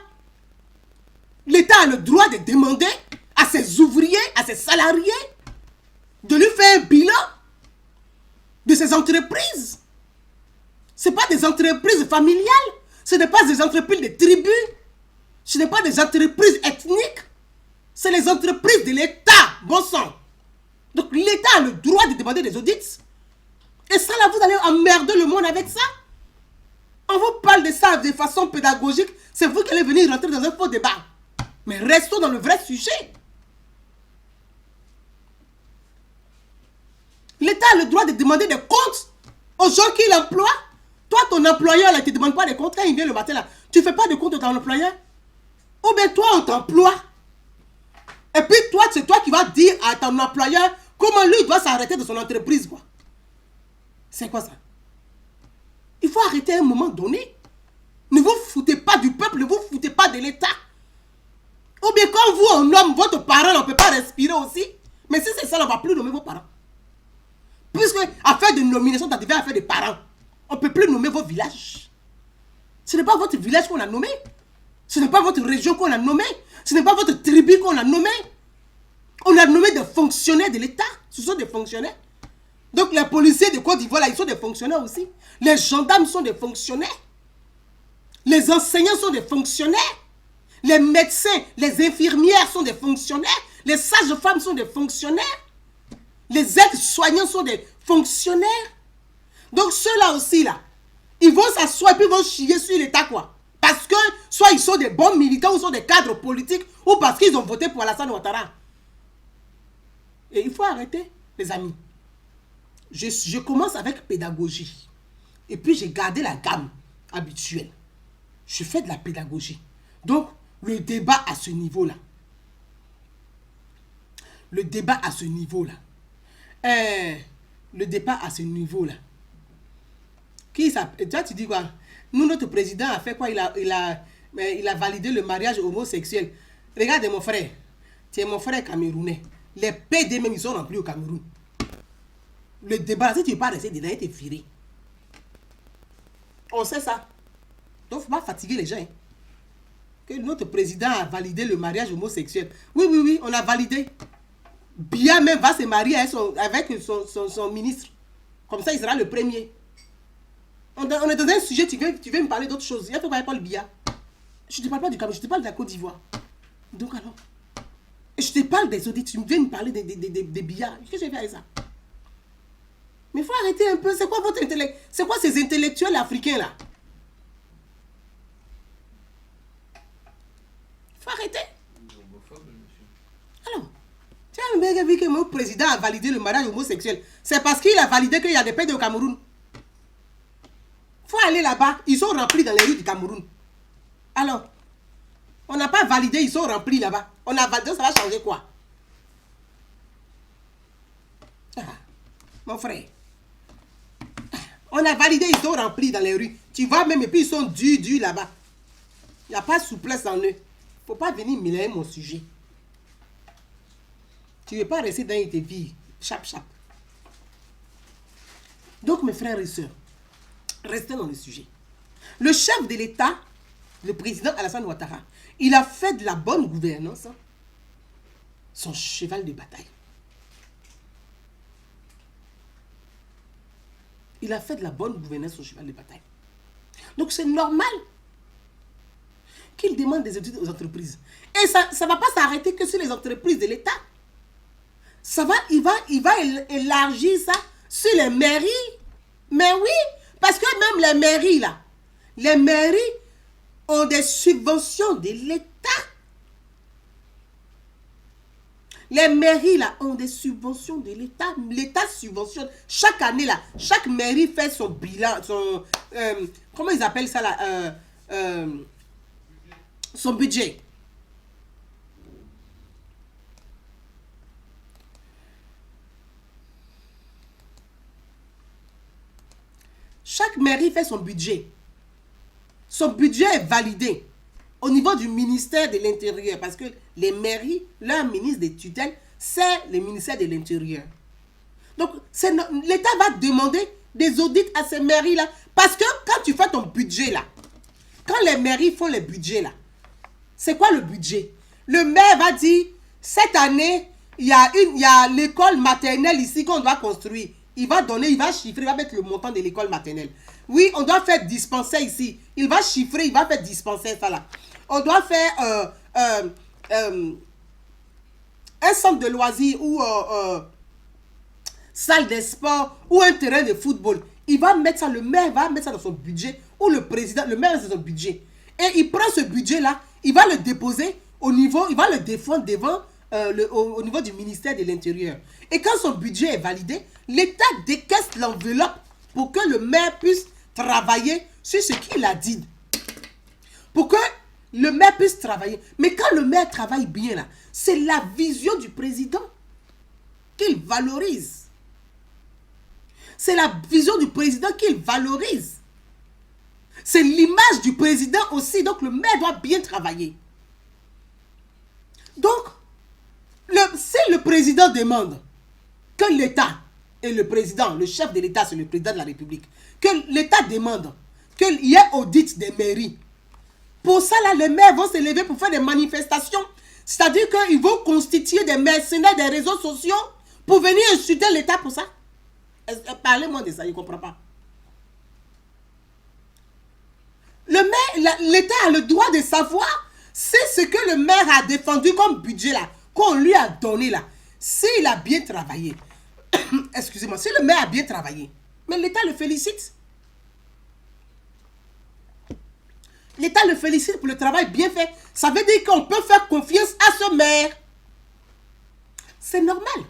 Speaker 1: L'État a le droit de demander à ses ouvriers, à ses salariés, de lui faire un bilan de ses entreprises. Ce n'est pas des entreprises familiales. Ce n'est pas des entreprises de tribus. Ce n'est pas des entreprises ethniques. C'est les entreprises de l'État. Bon sang. Donc l'État a le droit de demander des audits. Et ça là, vous allez emmerder le monde avec ça. On vous parle de ça de façon pédagogique. C'est vous qui allez venir rentrer dans un faux débat. Mais restons dans le vrai sujet. L'État a le droit de demander des comptes aux gens qui l'emploient. Toi, ton employeur, là, il ne te demande pas des comptes. Quand il vient le matin, là, tu ne fais pas de compte à ton employeur. Ou bien toi, on t'emploie. Et puis toi, c'est toi qui vas dire à ton employeur comment lui, il doit s'arrêter de son entreprise, quoi. C'est quoi ça? Il faut arrêter à un moment donné. Ne vous foutez pas du peuple, ne vous foutez pas de l'État. Ou bien quand vous, un homme, votre parent, on ne peut pas respirer aussi. Mais si c'est ça, on ne va plus nommer vos parents. Puisque, affaire de nomination, tu as affaire de parents. On ne peut plus nommer vos villages. Ce n'est pas votre village qu'on a nommé. Ce n'est pas votre région qu'on a nommé. Ce n'est pas votre tribu qu'on a nommé. On a nommé des fonctionnaires de l'État. Ce sont des fonctionnaires. Donc les policiers de Côte d'Ivoire, ils sont des fonctionnaires aussi. Les gendarmes sont des fonctionnaires. Les enseignants sont des fonctionnaires. Les médecins, les infirmières sont des fonctionnaires. Les sages-femmes sont des fonctionnaires. Les aides-soignants sont des fonctionnaires. Donc ceux-là aussi, là, ils vont s'asseoir et puis ils vont chier sur l'État, quoi. Parce que soit ils sont des bons militants ou sont des cadres politiques ou parce qu'ils ont voté pour Alassane Ouattara. Et il faut arrêter, les amis. Je commence avec pédagogie. Et puis j'ai gardé la gamme habituelle. Je fais de la pédagogie. Donc, le débat à ce niveau-là. Le débat à ce niveau-là. Le débat à ce niveau-là. Toi, tu dis quoi? Nous, notre président a fait quoi? Il a validé le mariage homosexuel. Regarde mon frère. Tu es mon frère camerounais. Les PD même, ils sont remplis au Cameroun. Le débat, si tu ne veux pas rester dedans, il t'est viré. On sait ça. Donc, il ne faut pas fatiguer les gens. Hein. Que notre président a validé le mariage homosexuel. Oui, oui, oui, on a validé. Biya même va se marier avec son ministre. Comme ça, il sera le premier. On est dans un sujet, tu veux me parler d'autre chose. Il faut pas parler de Biya. Je ne te parle pas du Cameroun, je te parle de la Côte d'Ivoire. Donc alors, et je te parle des audits, tu viens me parler des Biya. Qu'est-ce que j'ai fait avec ça? Mais il faut arrêter un peu. C'est quoi votre intellect? C'est quoi ces intellectuels africains là? Il faut arrêter. Alors, tu as bien vu que mon président a validé le mariage homosexuel. C'est parce qu'il a validé qu'il y a des PD au Cameroun. Il faut aller là-bas. Ils sont remplis dans les rues du Cameroun. Alors, on n'a pas validé, ils sont remplis là-bas. On a validé, ça va changer quoi? Ah, mon frère. On a validé, ils sont remplis dans les rues. Tu vois même, et puis ils sont durs là-bas. Il n'y a pas de souplesse en eux. Il ne faut pas venir mêler mon sujet. Tu ne veux pas rester dans tes vies. Chap, chap. Donc, mes frères et sœurs, restez dans le sujet. Le chef de l'État, le président Alassane Ouattara, il a fait de la bonne gouvernance son cheval de bataille. Il a fait de la bonne gouvernance son cheval de bataille. Donc, c'est normal qu'il demande des études aux entreprises. Et ça ne va pas s'arrêter que sur les entreprises de l'État. Il va élargir ça sur les mairies. Mais oui, parce que même les mairies, là, les mairies, des subventions de l'État. Les mairies là ont des subventions de l'État. L'État subventionne. Chaque année là, chaque mairie fait son bilan, son... comment ils appellent ça là son budget. Chaque mairie fait son budget. Son budget est validé au niveau du ministère de l'Intérieur. Parce que les mairies, leur ministre de tutelle, c'est le ministère de l'Intérieur. Donc, l'État va demander des audits à ces mairies-là. Parce que quand tu fais ton budget là, quand les mairies font les budgets là, c'est quoi le budget? Le maire va dire, cette année, il y a l'école maternelle ici qu'on doit construire. Il va donner, il va chiffrer, il va mettre le montant de l'école maternelle. Oui, on doit faire dispensaire ici. Il va chiffrer, il va faire dispensaire ça là. On doit faire un centre de loisirs ou salle de sport ou un terrain de football. Il va mettre ça, le maire va mettre ça dans son budget ou le président, le maire dans son budget. Et il prend ce budget là, il va le déposer au niveau, il va le défendre devant au niveau du ministère de l'Intérieur. Et quand son budget est validé, l'État décaisse l'enveloppe pour que le maire puisse travailler sur ce qu'il a dit. Pour que le maire puisse travailler. Mais quand le maire travaille bien là, c'est la vision du président qu'il valorise. C'est la vision du président qu'il valorise. C'est l'image du président aussi. Donc le maire doit bien travailler. Donc, si le président demande que l'État et le président, le chef de l'État, c'est le président de la République, que l'État demande qu'il y ait audit des mairies, pour ça, là, les maires vont se lever pour faire des manifestations. C'est-à-dire qu'ils vont constituer des mercenaires des réseaux sociaux pour venir insulter l'État pour ça. Parlez-moi de ça, je ne comprends pas. L'État a le droit de savoir si ce que le maire a défendu comme budget là, qu'on lui a donné là, s'il a bien travaillé. Excusez-moi, si le maire a bien travaillé, mais l'État le félicite. L'État le félicite pour le travail bien fait. Ça veut dire qu'on peut faire confiance à ce maire. C'est normal.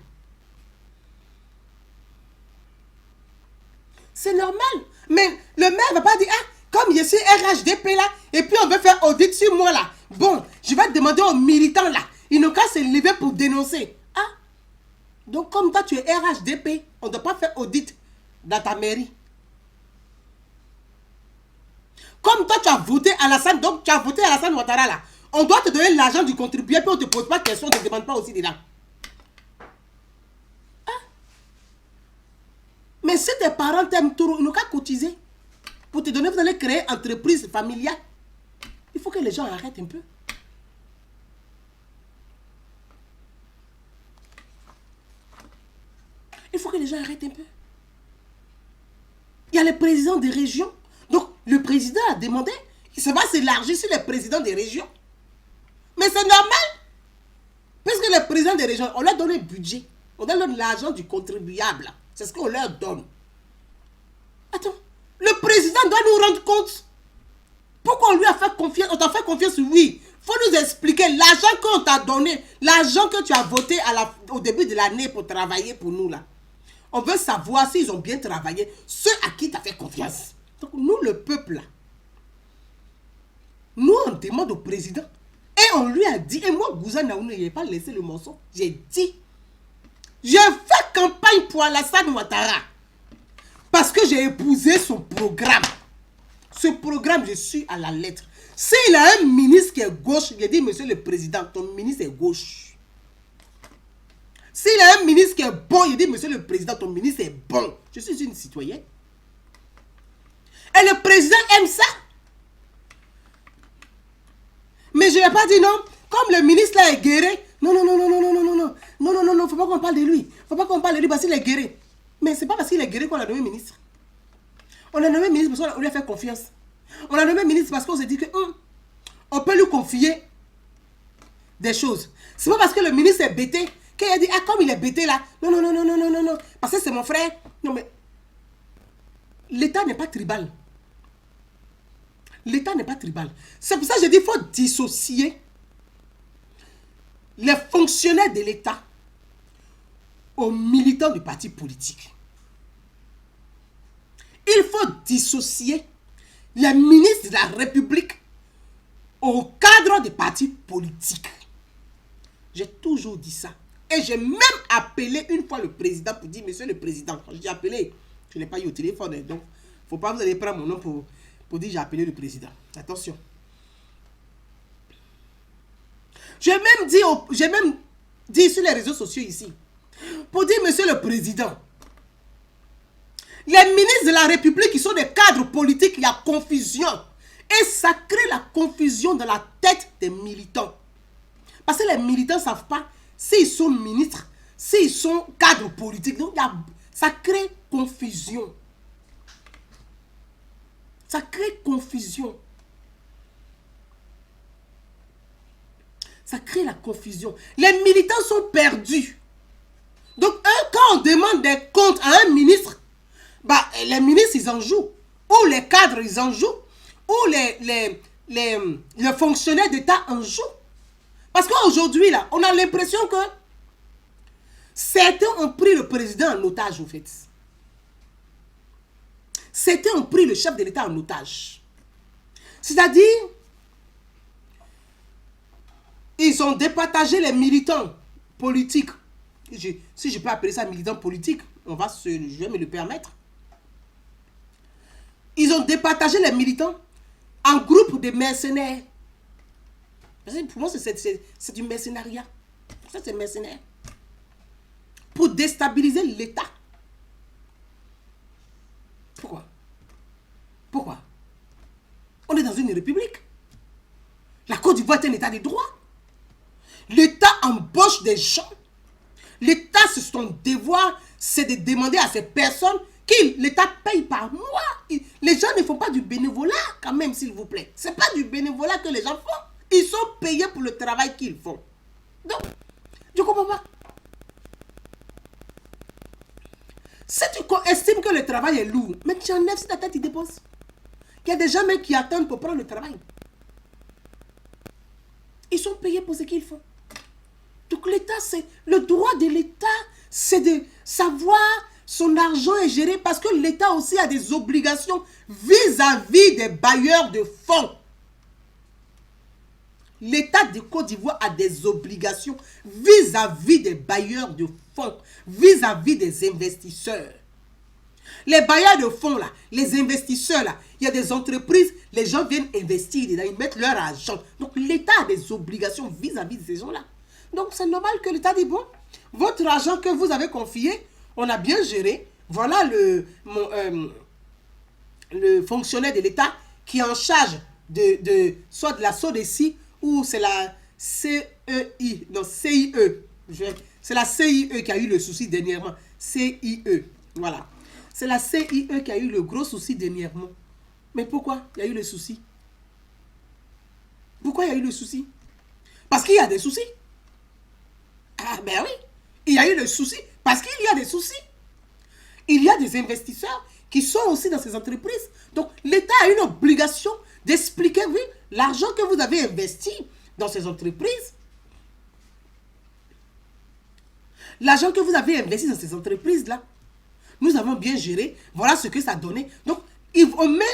Speaker 1: C'est normal. Mais le maire ne va pas dire, ah, comme je suis RHDP là, et puis on veut faire audit sur moi là. Bon, je vais demander aux militants là. Ils n'ont qu'à se lever pour dénoncer. Ah, donc comme toi tu es RHDP, on ne doit pas faire audit dans ta mairie. Comme toi tu as voté Alassane, donc tu as voté Alassane Ouattara là. On doit te donner l'argent du contribuable, puis on ne te pose pas de questions, on ne te demande pas aussi dedans. Ah. Mais si tes parents t'aiment trop, ils n'ont qu'à cotiser. Pour te donner, vous allez créer entreprise familiale. Il faut que les gens arrêtent un peu. Il faut que les gens arrêtent un peu. Il y a les présidents des régions. Donc, le président a demandé, ça va s'élargir sur les présidents des régions. Mais c'est normal. Puisque les présidents des régions, on leur donne un budget. On leur donne l'argent du contribuable. C'est ce qu'on leur donne. Attends, le président doit nous rendre compte. Pourquoi on lui a fait confiance? On t'a fait confiance, oui. Il faut nous expliquer l'argent qu'on t'a donné, l'argent que tu as voté au début de l'année pour travailler pour nous là. On veut savoir s'ils ont bien travaillé, ceux à qui tu as fait confiance. Donc nous, le peuple là, nous on demande au président et on lui a dit, et moi Gouza Naouna, je n'ai pas laissé le morceau, j'ai dit, j'ai fait campagne pour Alassane Ouattara parce que j'ai épousé son programme. Ce programme, je suis à la lettre. S'il a un ministre qui est gauche, il dit, monsieur le président, ton ministre est gauche. S'il a un ministre qui est bon, il dit, monsieur le président, ton ministre est bon. Je suis une citoyenne. Et le président aime ça. Mais je ne vais pas dire non. Comme le ministre là est guéri. Non, non, non, non, non, non, non, non, non. Non, non, non, non, faut pas qu'on parle de lui. Il ne faut pas qu'on parle de lui parce qu'il est guéri. Mais ce n'est pas parce qu'il est guéri qu'on l'a nommé ministre. On l'a nommé ministre parce qu'on lui a fait confiance. On l'a nommé ministre parce qu'on s'est dit que on peut lui confier des choses. C'est pas parce que le ministre est bêté qu'il a dit, ah, comme il est bêté là. Non, non, non, non, non, non, non, non. Parce que c'est mon frère. Non, mais l'État n'est pas tribal. L'État n'est pas tribal. C'est pour ça que je dis qu'il faut dissocier les fonctionnaires de l'État aux militants du parti politique. Il faut dissocier les ministres de la République aux cadres des partis politiques. J'ai toujours dit ça. Et j'ai même appelé une fois le président pour dire, monsieur le président, quand je dis appelé, je n'ai pas eu au téléphone, donc il ne faut pas vous aller prendre mon nom pour dire j'ai appelé le président. Attention. J'ai même dit sur les réseaux sociaux ici, pour dire, monsieur le président, les ministres de la République qui sont des cadres politiques, il y a confusion. Et ça crée la confusion dans la tête des militants. Parce que les militants ne savent pas s'ils sont ministres, s'ils sont cadres politiques. Donc, ça crée confusion. Ça crée confusion. Ça crée la confusion. Les militants sont perdus. Donc, quand on demande des comptes à un ministre, bah, les ministres, ils en jouent. Ou les cadres, ils en jouent. Ou les fonctionnaires d'État en jouent. Parce qu'aujourd'hui, là, on a l'impression que certains ont pris le président en otage, au fait. Certains ont pris le chef de l'État en otage. C'est-à-dire, ils ont départagé les militants politiques. Si je peux appeler ça militants politiques, je vais me le permettre. Ils ont départagé les militants en groupe de mercenaires. Pour moi, c'est du mercenariat. Ça, c'est mercenaire. Pour déstabiliser l'État. Pourquoi? Pourquoi? On est dans une république. La Côte d'Ivoire est un état de droit. L'État embauche des gens. L'État, son devoir, c'est de demander à ces personnes qui l'État paye par mois. Les gens ne font pas du bénévolat quand même, s'il vous plaît. Ce n'est pas du bénévolat que les gens font. Ils sont payés pour le travail qu'ils font. Donc, je ne comprends pas. Si tu estimes que le travail est lourd, mais tu enlèves si ta tête, il dépose. Il y a des gens même qui attendent pour prendre le travail. Ils sont payés pour ce qu'ils font. Donc l'État, c'est le droit de l'État, c'est de savoir son argent est géré parce que l'État aussi a des obligations vis-à-vis des bailleurs de fonds. L'État de Côte d'Ivoire a des obligations vis-à-vis des bailleurs de fonds, vis-à-vis des investisseurs. Les bailleurs de fonds, là, les investisseurs, là, il y a des entreprises, les gens viennent investir dedans, ils mettent leur argent. Donc l'État a des obligations vis-à-vis de ces gens-là. Donc c'est normal que l'État dit, bon, votre argent que vous avez confié, on a bien géré. Voilà le fonctionnaire de l'État qui est en charge soit de la SODECI ou c'est la CEI, non CIE. C'est la CIE qui a eu le souci dernièrement. CIE, voilà. C'est la CIE qui a eu le gros souci dernièrement. Mais pourquoi il y a eu le souci? Pourquoi il y a eu le souci? Parce qu'il y a des soucis. Ah ben oui, il y a eu le souci parce qu'il y a des soucis. Il y a des investisseurs qui sont aussi dans ces entreprises. Donc l'État a une obligation d'expliquer, oui, l'argent que vous avez investi dans ces entreprises, l'argent que vous avez investi dans ces entreprises-là, nous avons bien géré, voilà ce que ça donnait. Donc on met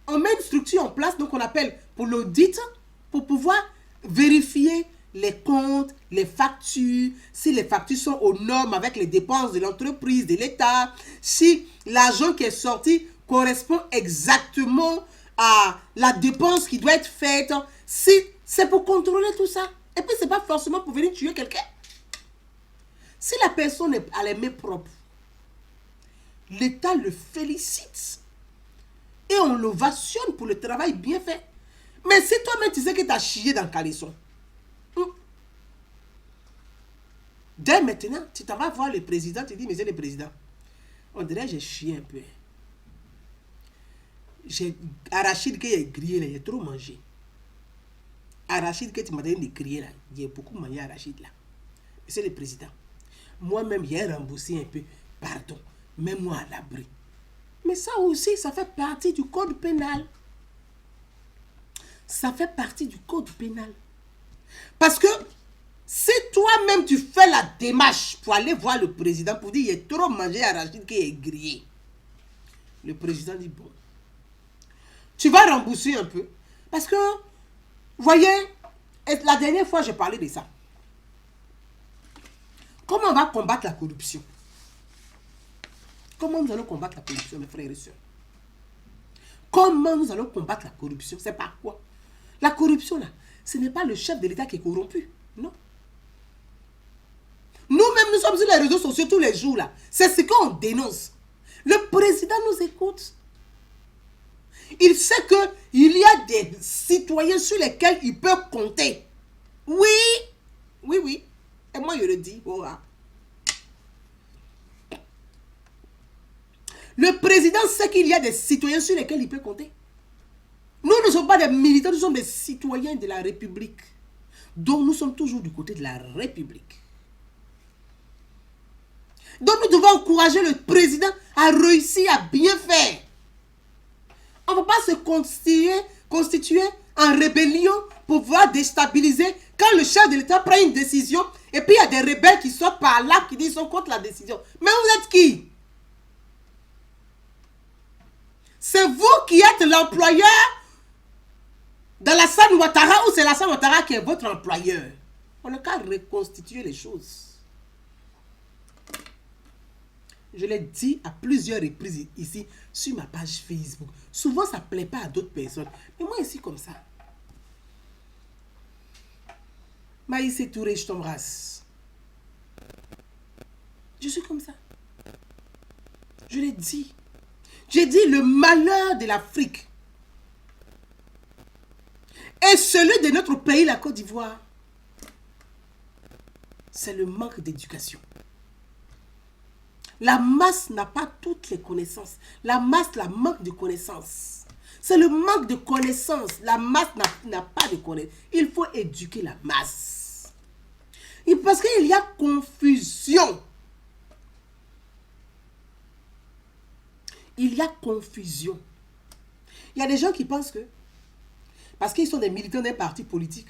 Speaker 1: une structure en place, donc on appelle pour l'audit, pour pouvoir vérifier les comptes, les factures, si les factures sont aux normes avec les dépenses de l'entreprise, de l'État, si l'argent qui est sorti correspond exactement à la dépense qui doit être faite, si c'est pour contrôler tout ça. Et puis, ce n'est pas forcément pour venir tuer quelqu'un. Si la personne a les mains propres, l'État le félicite et on l'ovationne pour le travail bien fait. Mais si toi-même tu sais que tu as chié dans le caleçon, dès maintenant, tu t'en vas voir le président, tu dis, monsieur le président, on dirait que j'ai chié un peu. J'ai arachide que j'ai grillé, là, j'ai trop mangé. Arachide que tu m'as donné de griller, là, j'ai beaucoup mangé arachide là. Monsieur le président, moi-même, j'ai remboursé un peu, pardon, mets-moi à l'abri. Mais ça aussi, ça fait partie du code pénal. Ça fait partie du code pénal. Parce que si toi-même tu fais la démarche pour aller voir le président pour dire il est trop mangé arachide qui est grillé, le président dit bon, tu vas rembourser un peu. Parce que, vous voyez, la dernière fois j'ai parlé de ça. Comment on va combattre la corruption? Comment nous allons combattre la corruption, mes frères et sœurs? Comment nous allons combattre la corruption? C'est par quoi? La corruption, là, ce n'est pas le chef de l'État qui est corrompu. Non. Nous-mêmes, nous sommes sur les réseaux sociaux tous les jours, là. C'est ce qu'on dénonce. Le président nous écoute. Il sait qu'il y a des citoyens sur lesquels il peut compter. Oui. Oui, oui. Et moi, je le dis. Oh, ah. Le président sait qu'il y a des citoyens sur lesquels il peut compter. Nous ne sommes pas des militants, nous sommes des citoyens de la République. Donc nous sommes toujours du côté de la République. Donc nous devons encourager le président à réussir à bien faire. On ne va pas se constituer en rébellion pour pouvoir déstabiliser quand le chef de l'État prend une décision et puis il y a des rebelles qui sortent par là qui disent qu'ils sont contre la décision. Mais vous êtes qui? C'est vous qui êtes l'employeur d'Alassane Ouattara ou c'est Alassane Ouattara qui est votre employeur? On n'a qu'à reconstituer les choses. Je l'ai dit à plusieurs reprises ici sur ma page Facebook. Souvent, ça ne plaît pas à d'autres personnes. Mais moi, ici, comme ça. Maïs et Touré, je t'embrasse. Je suis comme ça. Je l'ai dit. J'ai dit le malheur de l'Afrique et celui de notre pays, la Côte d'Ivoire, c'est le manque d'éducation. La masse n'a pas toutes les connaissances. La masse, la manque de connaissances. C'est le manque de connaissances. La masse n'a pas de connaissances. Il faut éduquer la masse. Et parce qu'il y a confusion. Il y a confusion. Il y a des gens qui pensent que, parce qu'ils sont des militants d'un parti politique,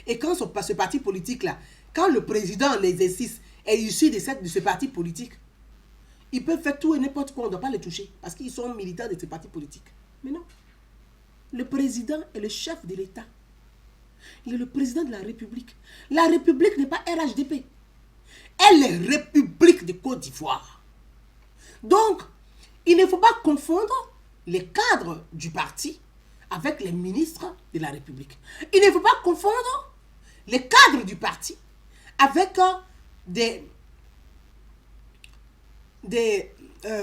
Speaker 1: et quand ce parti politique-là, quand le président en exercice est issu de ce parti politique, ils peuvent faire tout et n'importe quoi, on ne doit pas les toucher, parce qu'ils sont militants de ce parti politique. Mais non. Le président est le chef de l'État. Il est le président de la République. La République n'est pas RHDP. Elle est République de Côte d'Ivoire. Donc, il ne faut pas confondre les cadres du parti avec les ministres de la République. Il ne faut pas confondre les cadres du parti avec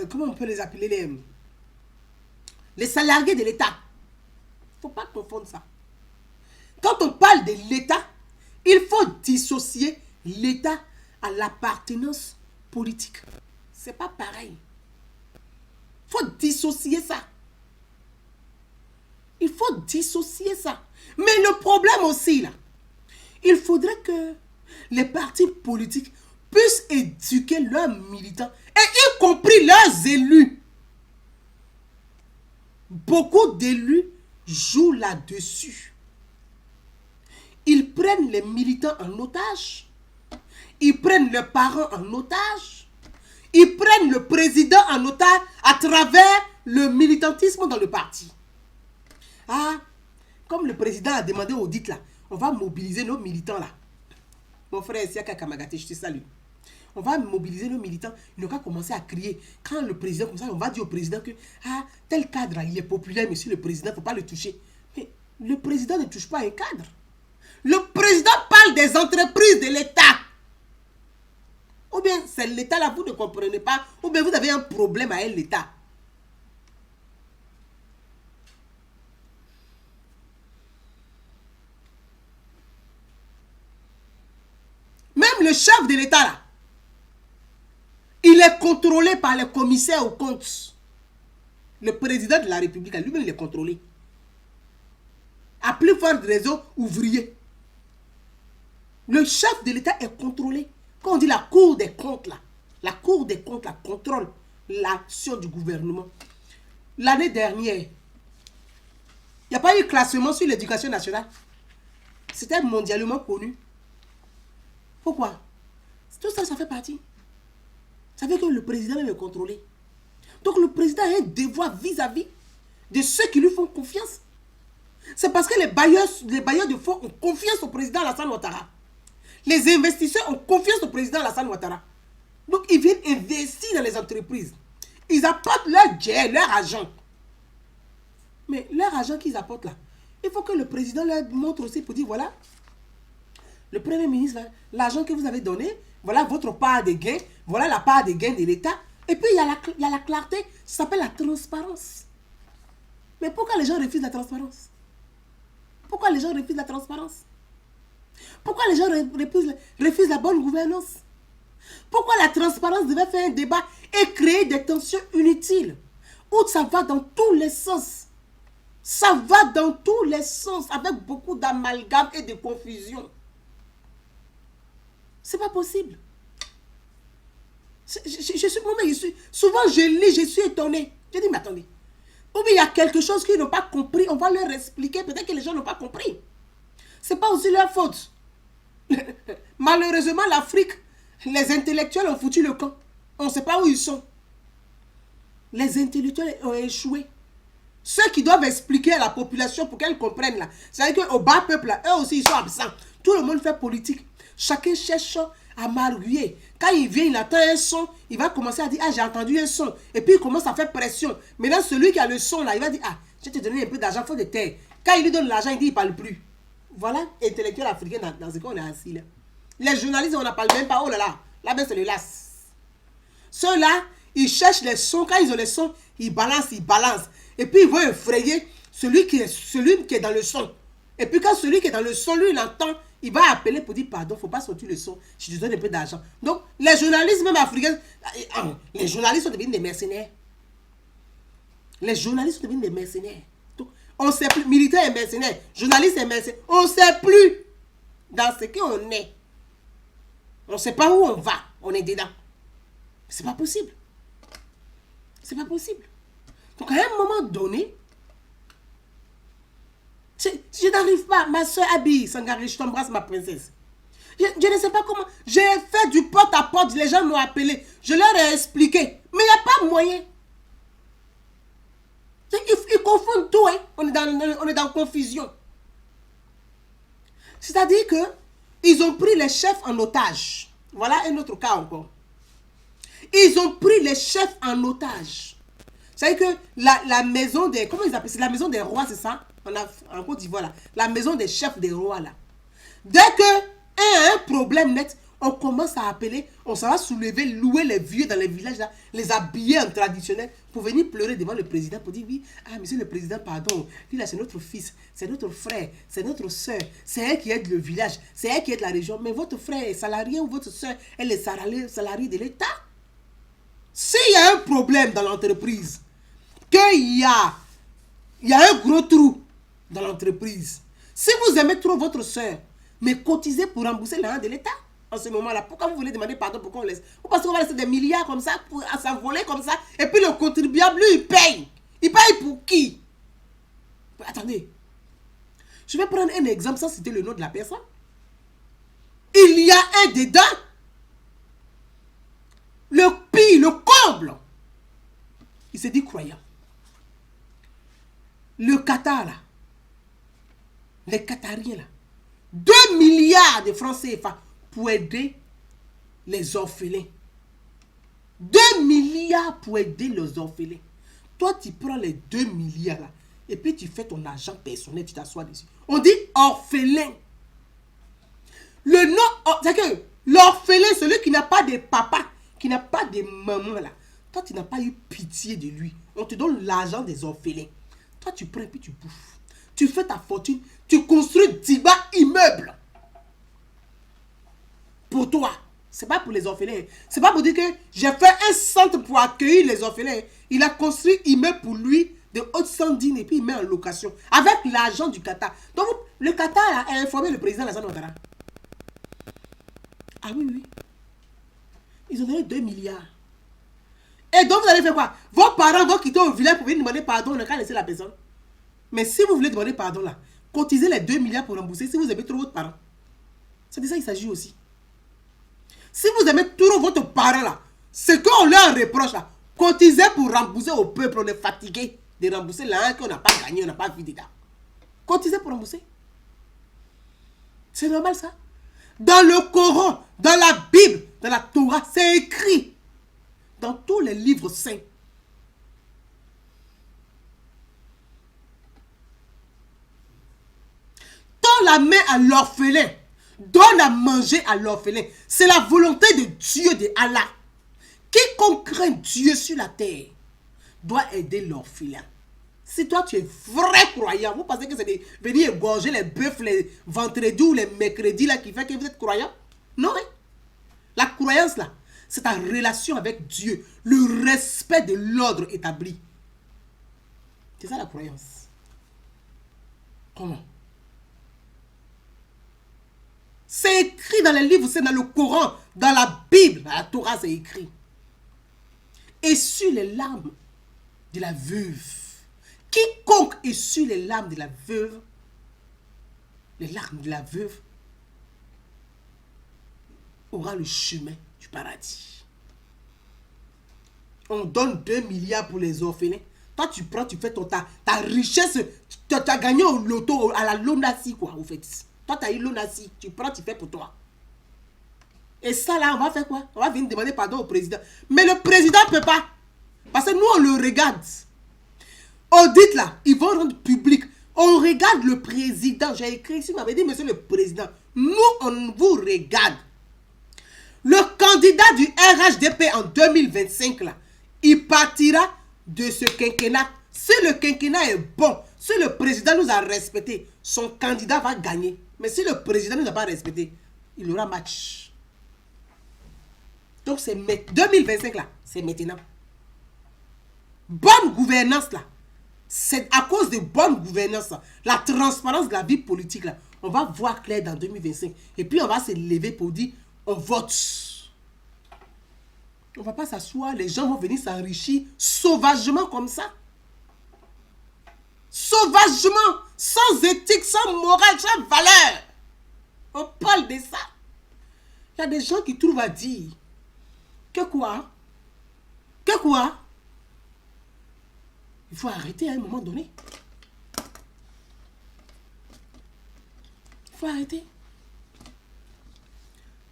Speaker 1: comment on peut les appeler, les salariés de l'État. Il ne faut pas confondre ça. Quand on parle de l'État, il faut dissocier l'État à l'appartenance politique. Ce n'est pas pareil. Il faut dissocier ça. Il faut dissocier ça. Mais le problème aussi, là, il faudrait que les partis politiques puissent éduquer leurs militants, et y compris leurs élus. Beaucoup d'élus jouent là-dessus. Ils prennent les militants en otage. Ils prennent leurs parents en otage. Ils prennent le président en otage à travers le militantisme dans le parti. Ah, comme le président a demandé au dit là, on va mobiliser nos militants là. Mon frère Siaka Kamagate, je te salue. On va mobiliser nos militants. Ils n'ont qu'à commencer à crier. Quand le président, comme ça, on va dire au président que ah, tel cadre, il est populaire, monsieur le président, il ne faut pas le toucher. Mais le président ne touche pas un cadre. Le président parle des entreprises de l'État. Ou bien c'est l'État là, vous ne comprenez pas. Ou bien vous avez un problème avec l'État. Même le chef de l'État là, il est contrôlé par les commissaires aux comptes. Le président de la République, lui-même, il est contrôlé. À plus forte raison, ouvrier. Le chef de l'État est contrôlé. Quand on dit la Cour des comptes, là, la Cour des comptes, la contrôle l'action du gouvernement. L'année dernière, Il n'y a pas eu classement sur l'éducation nationale. C'était mondialement connu. Pourquoi? Tout ça, ça fait partie. Ça veut que le président même est contrôlé. Donc le président a un devoir vis-à-vis de ceux qui lui font confiance. C'est parce que les bailleurs de fonds ont confiance au président Alassane Ouattara. Les investisseurs ont confiance au président Alassane Ouattara. Donc ils viennent investir dans les entreprises. Ils apportent leur jet, leur argent. Mais leur argent qu'ils apportent là, il faut que le président leur montre aussi pour dire voilà, le premier ministre, l'argent que vous avez donné, voilà votre part des gains, voilà la part des gains de l'État. Et puis il y a la clarté, ça s'appelle la transparence. Mais pourquoi les gens refusent la transparence? Pourquoi les gens refusent la transparence? Pourquoi les gens refusent la bonne gouvernance? Pourquoi la transparence devait faire un débat et créer des tensions inutiles? Où ça va dans tous les sens. Ça va dans tous les sens avec beaucoup d'amalgame et de confusion. C'est pas possible. Souvent je lis, je suis étonné. Je dis mais attendez. Ou bien il y a quelque chose qu'ils n'ont pas compris, on va leur expliquer. Peut-être que les gens n'ont pas compris. C'est pas aussi leur faute. Malheureusement, l'Afrique, les intellectuels ont foutu le camp. On ne sait pas où ils sont. Les intellectuels ont échoué. Ceux qui doivent expliquer à la population pour qu'elle comprenne là. C'est-à-dire qu'au bas peuple, là, eux aussi, ils sont absents. Tout le monde fait politique. Chacun cherche à marguer. Quand il vient, il attend un son, il va commencer à dire, ah, j'ai entendu un son. Et puis, il commence à faire pression. Maintenant, celui qui a le son là, il va dire, ah, je vais te donner un peu d'argent, il faut de terre. Quand il lui donne l'argent, il dit, il ne parle plus. Voilà, intellectuel africain dans ce qu'on est assis là. Les journalistes, on n'en parle même pas. Oh là là, là-bas, c'est le las. Ceux-là, ils cherchent les sons. Quand ils ont les sons, ils balancent. Et puis, ils vont effrayer celui qui est dans le son. Et puis, quand celui qui est dans le son, lui, il entend, il va appeler pour dire, pardon, il ne faut pas sortir le son. Je te donne un peu d'argent. Donc, les journalistes, même africains, les journalistes sont devenus des mercenaires. Les journalistes sont devenus des mercenaires. Donc, on ne sait plus, militaire et mercenaire, journaliste et mercenaire, on ne sait plus dans ce qu'on est. On ne sait pas où on va, on est dedans. C'est pas possible. C'est pas possible. Donc à un moment donné, je n'arrive pas, ma soeur Abby Sangari, je t'embrasse ma princesse. Je ne sais pas comment, j'ai fait du porte-à-porte, les gens m'ont appelé, je leur ai expliqué, mais il n'y a pas moyen. Ils confondent tout, hein. On est dans confusion. C'est-à-dire que ils ont pris les chefs en otage. Voilà un autre cas encore. Ils ont pris les chefs en otage. C'est-à-dire que la maison des... Comment ils appellent ça? La maison des rois, c'est ça? En Côte d'Ivoire, là. La maison des chefs des rois, là. Dès qu'un a un problème net, on commence à appeler, on s'en va soulever, louer les vieux dans les villages, là, les habiller en traditionnel pour venir pleurer devant le président pour dire, oui, ah, monsieur le président, pardon, lui là, c'est notre fils, c'est notre frère, c'est notre soeur, c'est elle qui aide le village, c'est elle qui aide la région, mais votre frère est salarié ou votre soeur, elle est salariée de l'État. S'il y a un problème dans l'entreprise, qu'il y a un gros trou dans l'entreprise, si vous aimez trop votre soeur, mais cotisez pour rembourser l'argent de l'État en ce moment-là. Pourquoi vous voulez demander pardon pour qu'on laisse? Ou parce qu'on va laisser des milliards comme ça à s'envoler comme ça, et puis le contribuable, lui, il paye. Il paye pour qui? Attendez. Je vais prendre un exemple sans citer le nom de la personne. Il y a un dedans. Le pire, le comble. Il s'est dit croyant. Le Qatar, là. Les Qatariens, là. 2 milliards de francs CFA pour aider les orphelins. 2 milliards pour aider les orphelins. Toi, tu prends les 2 milliards là et puis tu fais ton argent personnel, tu t'assois dessus. On dit orphelin. Le nom, c'est que l'orphelin, celui qui n'a pas de papa, qui n'a pas de maman là. Toi, tu n'as pas eu pitié de lui. On te donne l'argent des orphelins. Toi, tu prends et puis tu bouffes. Tu fais ta fortune, tu construis 10 immeubles. Pour toi. C'est pas pour les orphelins. C'est pas pour dire que j'ai fait un centre pour accueillir les orphelins. Il a construit immeuble pour lui de haute 110 et puis il met en location. Avec l'argent du Qatar. Donc, le Qatar a informé le président Alassane Ouattara. Ah oui, oui. Ils ont donné 2 milliards. Et donc, vous allez faire quoi? Vos parents vont quitter au village pour venir demander pardon, on n'a qu'à laisser la personne. Mais si vous voulez demander pardon là, cotisez les 2 milliards pour rembourser si vous aimez trop votre parent. C'est de ça qu'il s'agit aussi. Si vous aimez trop votre parent là, ce qu'on leur reproche là, cotisez pour rembourser au peuple. On est fatigué de rembourser là qu'on n'a pas gagné, on n'a pas vu d'état. Cotisez pour rembourser. C'est normal ça. Dans le Coran, dans la Bible, dans la Torah, c'est écrit. Dans tous les livres saints. Tends la main à l'orphelin. Donne à manger à l'orphelin. C'est la volonté de Dieu, de Allah. Quiconque craint Dieu sur la terre doit aider l'orphelin. Si toi tu es vrai croyant, vous pensez que c'est de venir égorger les bœufs les vendredis ou les mercredis là qui fait que vous êtes croyant? Non, hein? La croyance là, c'est ta relation avec Dieu, le respect de l'ordre établi. C'est ça la croyance. Comment? C'est écrit dans les livres, c'est dans le Coran, dans la Bible, dans la Torah, c'est écrit. Essuie les larmes de la veuve. Quiconque essuie les larmes de la veuve, les larmes de la veuve, aura le chemin du paradis. On donne 2 milliards pour les orphelins. Toi, tu prends, tu fais ta richesse. Tu as gagné au loto, à la Lonasi, quoi, au fait. Toi, tu as eu Lonasi. Tu prends, tu fais pour toi. Et ça, là, on va faire quoi? On va venir demander pardon au président. Mais le président ne peut pas. Parce que nous, on le regarde. Audit, là, ils vont rendre public. On regarde le président. J'ai écrit ici, il m'avait dit, monsieur le président, nous, on vous regarde. Le candidat du RHDP en 2025, là, il partira de ce quinquennat. Si le quinquennat est bon, si le président nous a respecté, son candidat va gagner. Mais si le président ne nous a pas respecté, il aura match. Donc c'est 2025 là, c'est maintenant. Bonne gouvernance là, c'est à cause de bonne gouvernance là, la transparence de la vie politique là, on va voir clair dans 2025. Et puis on va se lever pour dire, on vote. On ne va pas s'asseoir, les gens vont venir s'enrichir sauvagement comme ça. Sauvagement, sans éthique, sans morale, sans valeur. On parle de ça. Il y a des gens qui trouvent à dire que quoi? Que quoi? Il faut arrêter à un moment donné. Il faut arrêter.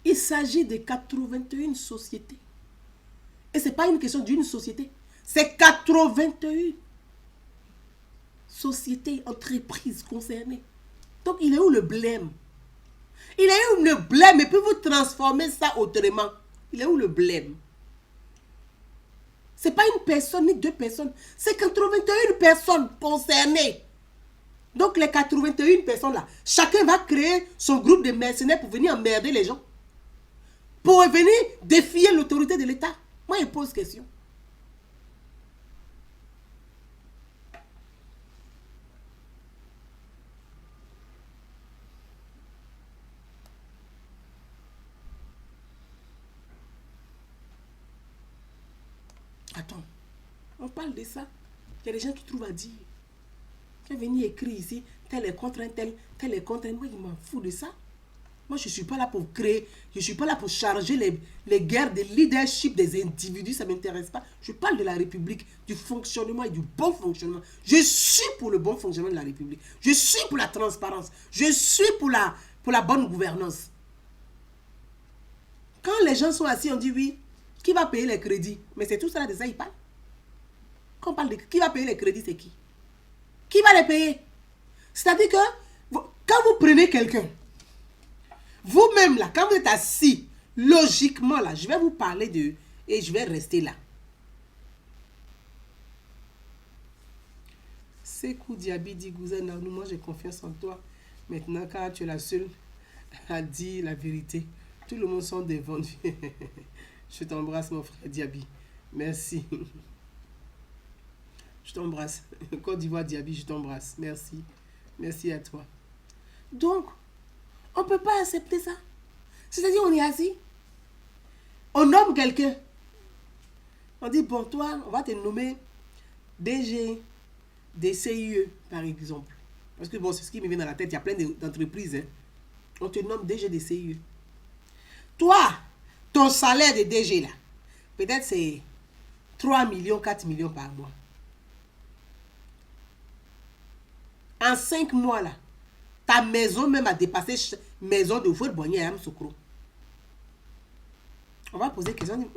Speaker 1: Il s'agit de 81 sociétés. Et ce n'est pas une question d'une société. C'est 81 sociétés, entreprises concernées. Donc, il est où le blême? Il est où le blême? Et puis vous transformez ça autrement. Il est où le blême? Ce n'est pas une personne ni 2 personnes. C'est 81 personnes concernées. Donc, les 81 personnes là, chacun va créer son groupe de mercenaires pour venir emmerder les gens. Pour venir défier l'autorité de l'État. Moi, je pose question. Attends, on parle de ça. Il y a des gens qui trouvent à dire. Qui viennent écrire ici, tel est contre un tel, tel est contre un. Moi, je m'en fous de ça. Moi, je ne suis pas là pour créer, je ne suis pas là pour charger les guerres de leadership des individus, ça ne m'intéresse pas. Je parle de la République, du fonctionnement et du bon fonctionnement. Je suis pour le bon fonctionnement de la République. Je suis pour la transparence. Je suis pour la bonne gouvernance. Quand les gens sont assis, on dit oui, qui va payer les crédits? Mais c'est tout ça, de ça, ils parlent. Quand on parle de qui va payer les crédits, c'est qui? Qui va les payer? C'est-à-dire que quand vous prenez quelqu'un, vous-même là, quand vous êtes assis, logiquement là, je vais vous parler de... Et je vais rester là. Sekou Diaby dit, Gouzana, moi j'ai confiance en toi. Maintenant, quand tu es la seule à dire la vérité, tout le monde sont devant. Je t'embrasse, mon frère Diaby. Merci. Je t'embrasse. Côte d'Ivoire Diaby, je t'embrasse. Merci. Merci à toi. Donc, on ne peut pas accepter ça. C'est-à-dire, on est assis. On nomme quelqu'un. On dit, bon, toi, on va te nommer DG, des CIE, par exemple. Parce que bon, c'est ce qui me vient dans la tête. Il y a plein d'entreprises. Hein. On te nomme DG des CIE. Toi, ton salaire de DG, là, peut-être c'est 3 millions, 4 millions par mois. En 5 mois, là, ta maison même a dépassé maison de Fouet Bonnier à Amsokro. On va poser question.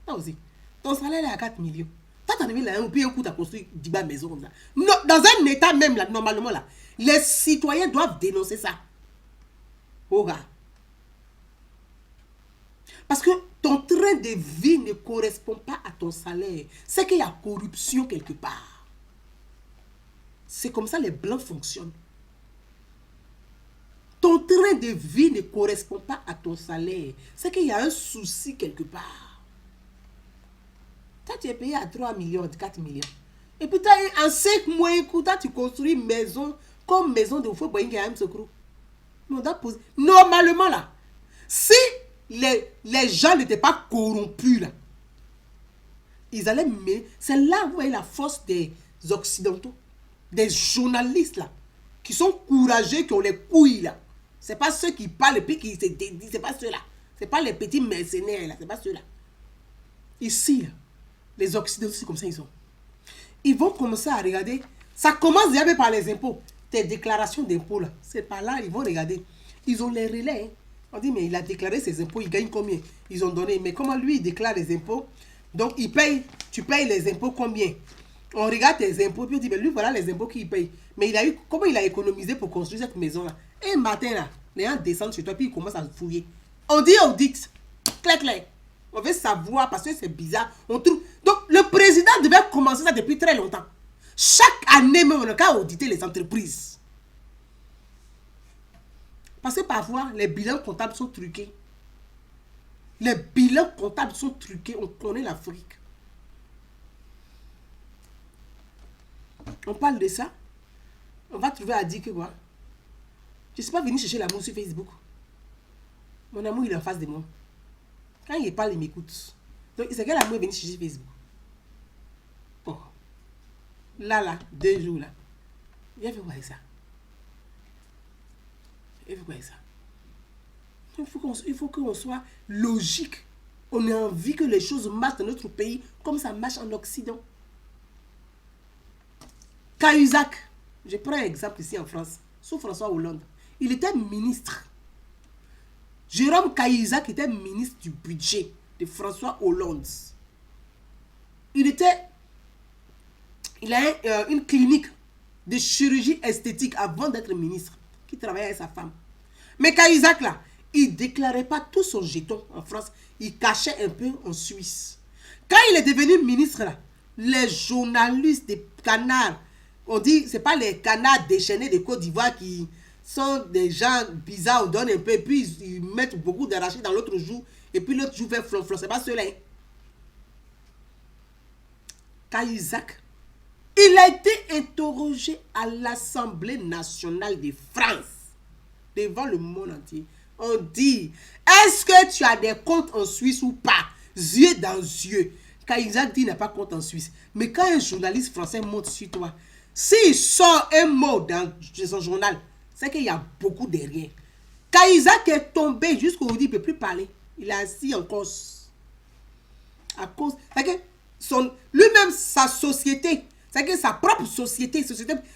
Speaker 1: Toi aussi, ton salaire est à 4 millions. Toi, t'as mis là, un coup, t'as construit 10 maisons comme ça. Non, dans un état même, là, normalement, là, les citoyens doivent dénoncer ça. Oh, gars. Parce que ton train de vie ne correspond pas à ton salaire. C'est qu'il y a corruption quelque part. C'est comme ça les blancs fonctionnent. Ton train de vie ne correspond pas à ton salaire. C'est qu'il y a un souci quelque part. Toi, tu es payé à 3 millions, 4 millions. Et puis, en 5 mois, toi, tu construis une maison comme maison de feu. Normalement, là, si les gens n'étaient pas corrompus, là, ils allaient... Mais c'est là où vous voyez la force des Occidentaux, des journalistes, là, qui sont courageux, qui ont les couilles, là. C'est pas ceux qui parlent et puis qui se dédient, c'est pas ceux-là. C'est pas les petits mercenaires, là, c'est pas ceux-là. Ici, là, les Occidentaux, c'est comme ça ils sont. Ils vont commencer à regarder. Ça commence déjà par les impôts. Tes déclarations d'impôts, là, c'est par là, ils vont regarder. Ils ont les relais. Hein. On dit, mais il a déclaré ses impôts, il gagne combien? Ils ont donné. Mais comment lui, il déclare les impôts? Donc, il paye. Tu payes les impôts combien? On regarde tes impôts, puis on dit, mais lui, voilà les impôts qu'il paye. Mais il a eu, comment il a économisé pour construire cette maison-là? Et matin, là, les gens descendent chez toi, puis ils commencent à fouiller. On dit audit. Clac, clac. On veut savoir parce que c'est bizarre. On trouve... Donc, le président devait commencer ça depuis très longtemps. Chaque année, même, on a qu'à auditer les entreprises. Parce que parfois, les bilans comptables sont truqués. Les bilans comptables sont truqués. On connaît l'Afrique. On parle de ça. On va trouver à dire que quoi? Je ne suis pas venu chercher l'amour sur Facebook. Mon amour, il est en face de moi. Quand il parle, il m'écoute. Donc, c'est quel amour est venu chercher Facebook? Oh. Là, 2 jours, là. Viens voir ça. Viens voir ça. Il faut qu'on soit logique. On a envie que les choses marchent dans notre pays comme ça marche en Occident. Cahuzac, je prends un exemple ici en France, sous François Hollande. Il était ministre. Jérôme Cahuzac était ministre du budget de François Hollande. Il a une clinique de chirurgie esthétique avant d'être ministre, qui travaillait avec sa femme. Mais Cahuzac, là, il ne déclarait pas tout son jeton en France. Il cachait un peu en Suisse. Quand il est devenu ministre, là, les journalistes des canards, on dit, c'est pas les canards déchaînés de Côte d'Ivoire qui sont des gens bizarres, on donne un peu, et puis ils mettent beaucoup d'arachide dans l'autre jour, et puis l'autre jour fait flonflon, c'est pas ceux-là. Cahuzac, il a été interrogé à l'Assemblée nationale de France, devant le monde entier. On dit, est-ce que tu as des comptes en Suisse ou pas? Yeux dans yeux. Cahuzac dit, il n'a pas compte en Suisse. Mais quand un journaliste français monte sur toi, s'il sort un mot dans son journal, c'est qu'il y a beaucoup derrière. Cahuzac est tombé jusqu'au bout, il ne peut plus parler. Il est assis en cause. À cause. C'est que lui-même, sa société, c'est que sa propre société,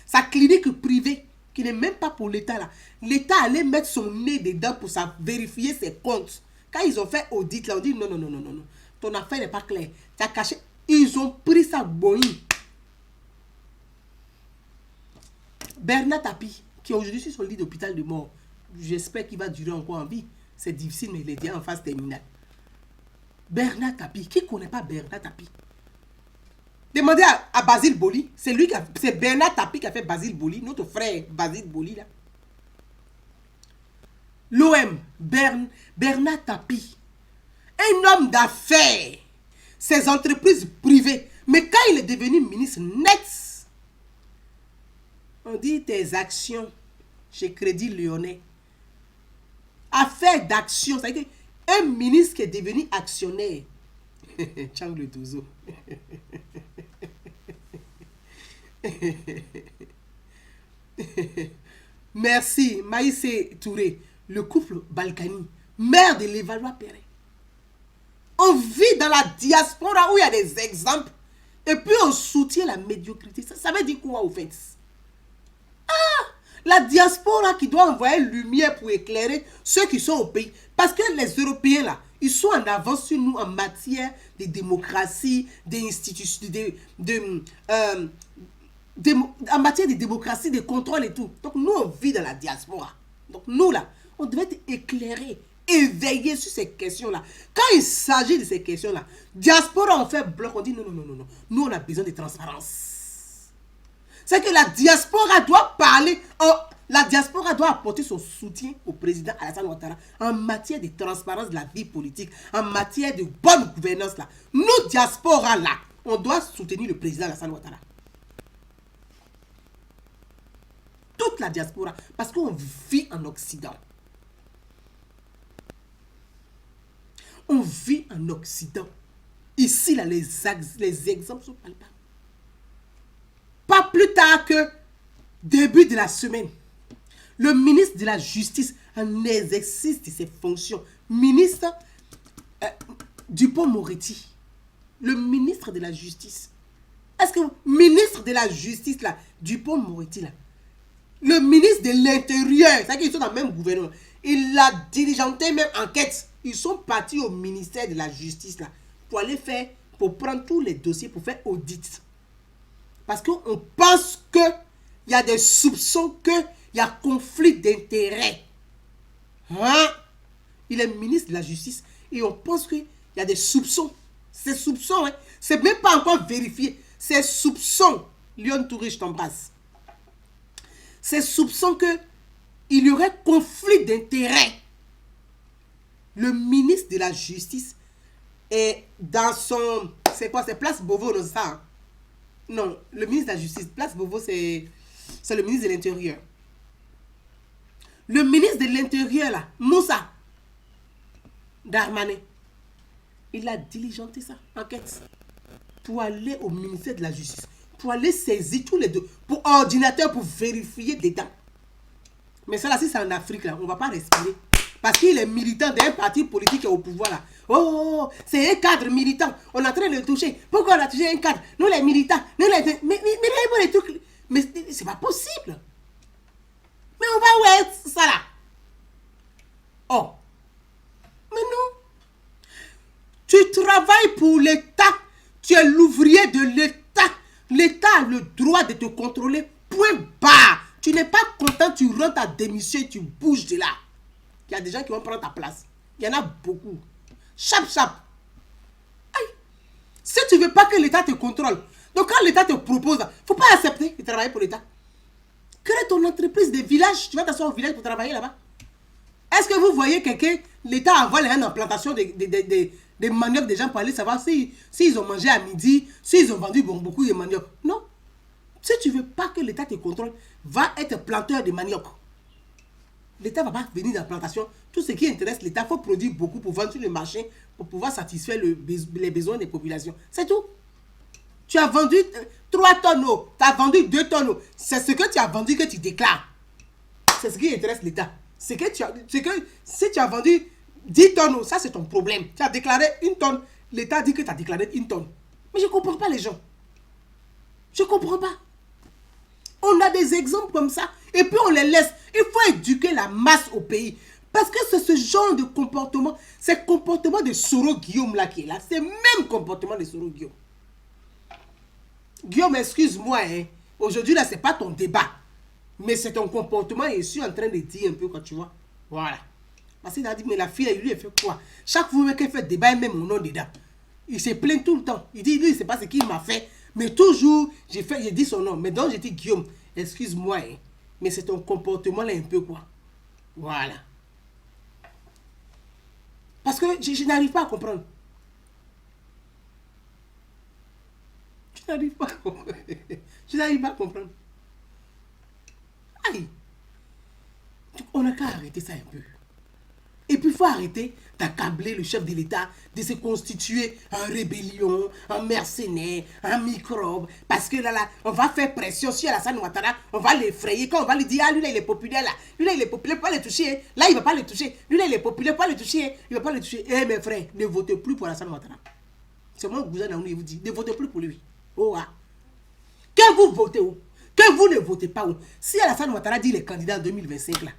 Speaker 1: sa clinique privée, qui n'est même pas pour l'État là. L'État allait mettre son nez dedans pour vérifier ses comptes. Quand ils ont fait audit là, on dit non. Ton affaire n'est pas claire. Tu as caché. Ils ont pris ça boing. Bernard Tapie, qui aujourd'hui sur son lit d'hôpital de mort, j'espère qu'il va durer encore en vie. C'est difficile, mais il est déjà en phase terminale. Bernard Tapie, qui ne connaît pas Bernard Tapie? Demandez à Basile Boli, c'est Bernard Tapie qui a fait Basile Boli, notre frère Basile Boli là. L'OM, Bernard Tapie, un homme d'affaires, ses entreprises privées. Mais quand il est devenu ministre net, on dit tes actions chez Crédit Lyonnais. Affaires d'action, c'est-à-dire un ministre qui est devenu actionnaire. Tchang le Touzo. Merci, Maïsé Touré, le couple Balkany, maire de Levallois-Perret. On vit dans la diaspora où il y a des exemples et puis on soutient la médiocrité. Ça veut dire quoi au fait? La diaspora qui doit envoyer lumière pour éclairer ceux qui sont au pays. Parce que les Européens, là, ils sont en avance sur nous en matière de démocratie, d'institutions, en matière de démocratie, de contrôle et tout. Donc nous, on vit dans la diaspora. Donc nous, là, on devait être éclairés, éveillés sur ces questions-là. Quand il s'agit de ces questions-là, diaspora, on fait bloc, on dit non, non, non, non, non. Nous, on a besoin de transparence. C'est que la diaspora doit parler, la diaspora doit apporter son soutien au président Alassane Ouattara en matière de transparence de la vie politique, en matière de bonne gouvernance. Là. Nous, diaspora, là, on doit soutenir le président Alassane Ouattara. Toute la diaspora, parce qu'on vit en Occident. On vit en Occident. Ici, là, les exemples sont palpables. Pas plus tard que début de la semaine, le ministre de la Justice, en exercice de ses fonctions, ministre Dupond-Moretti, le ministre de la Justice, est-ce que ministre de la Justice, là, Dupond-Moretti, là, le ministre de l'Intérieur, c'est-à-dire qu'ils sont dans le même gouvernement, il a diligenté même enquête. Ils sont partis au ministère de la Justice, là, pour aller faire, pour prendre tous les dossiers, pour faire audit. Parce qu'on pense qu'il y a des soupçons, qu'il y a conflit d'intérêts. Hein? Il est ministre de la Justice et on pense qu'il y a des soupçons. Ces soupçons, hein, c'est même pas encore vérifié. Ces soupçons, Lyon Touré, je t'embrasse. Ces soupçons qu'il y aurait conflit d'intérêts. Le ministre de la Justice est dans son... C'est quoi? C'est Place Beauvau, non, ça, hein? Non, le ministre de la Justice, Place Beauvau, c'est le ministre de l'Intérieur. Le ministre de l'Intérieur, là, Moussa Darmanin, il a diligenté ça, enquête, pour aller au ministère de la Justice, pour aller saisir tous les deux, pour ordinateur, pour vérifier l'État. Mais ça, là, si c'est en Afrique, là, on ne va pas respirer. Parce qu'il est militant d'un parti politique qui est au pouvoir, là. Oh, c'est un cadre militant. On est en train de le toucher. Pourquoi on a touché un cadre? Nous, les militants. Nous, les trucs. Mais c'est pas possible. Mais on va où est ça, là? Oh. Mais non. Tu travailles pour l'État. Tu es l'ouvrier de l'État. L'État a le droit de te contrôler. Point barre. Tu n'es pas content, tu rentres à démission et tu bouges de là. Il y a des gens qui vont prendre ta place. Il y en a beaucoup. Chap, chap. Aïe. Si tu ne veux pas que l'État te contrôle, donc quand l'État te propose, il ne faut pas accepter de travailler pour l'État. Crée ton entreprise de village. Tu vas t'asseoir au village pour travailler là-bas. Est-ce que vous voyez quelqu'un, l'État envoie les gens en plantation des maniocs des gens pour aller savoir s'ils ont mangé à midi, s'ils ont vendu beaucoup de manioc. Non. Si tu ne veux pas que l'État te contrôle, va être planteur de manioc. L'État ne va pas venir dans la plantation. Tout ce qui intéresse l'État, il faut produire beaucoup pour vendre sur le marché, pour pouvoir satisfaire les besoins des populations. C'est tout. Tu as vendu 3 tonnes, tu as vendu 2 tonnes. C'est ce que tu as vendu que tu déclares. C'est ce qui intéresse l'État. Si tu as vendu 10 tonnes, ça c'est ton problème. Tu as déclaré 1 tonne. L'État dit que tu as déclaré 1 tonne. Mais je ne comprends pas les gens. Je ne comprends pas. On a des exemples comme ça et puis on les laisse. Il faut éduquer la masse au pays. Parce que c'est ce genre de comportement, c'est le comportement de Soro Guillaume là qui est là. C'est le même comportement de Soro Guillaume. Guillaume, excuse-moi, hein. Aujourd'hui là, c'est pas ton débat. Mais c'est ton comportement et je suis en train de dire un peu quand tu vois. Voilà. Parce qu'il a dit, mais la fille, lui, elle fait quoi? Chaque fois qu'elle fait débat, elle met mon nom dedans. Il se plaint tout le temps. Il dit, lui, il ne sait pas ce qu'il m'a fait. Mais toujours, j'ai dit son nom. Mais donc, j'ai dit, Guillaume, excuse-moi, hein, mais c'est ton comportement là un peu quoi. Voilà. Parce que je n'arrive pas à comprendre. Je n'arrive pas à comprendre. Je n'arrive pas à comprendre. Aïe. On n'a qu'à arrêter ça un peu. Et puis il faut arrêter d'accabler le chef de l'État de se constituer en rébellion, en mercenaire, en microbe. Parce que là, on va faire pression sur Alassane Ouattara, on va l'effrayer. Quand on va lui dire, ah, lui là, il est populaire là. Lui là, il est populaire, pas le toucher. Hein. Là, il ne va pas le toucher. Lui là, il est populaire, pas le toucher. Hein. Il ne va pas le toucher. Eh, mes frères, ne votez plus pour Alassane Ouattara. C'est moi, Gouza Naouni, vous dit, ne votez plus pour lui. Oh, ah. Que vous votez où? Que vous ne votez pas où? Si Alassane Ouattara dit les candidats en 2025 là,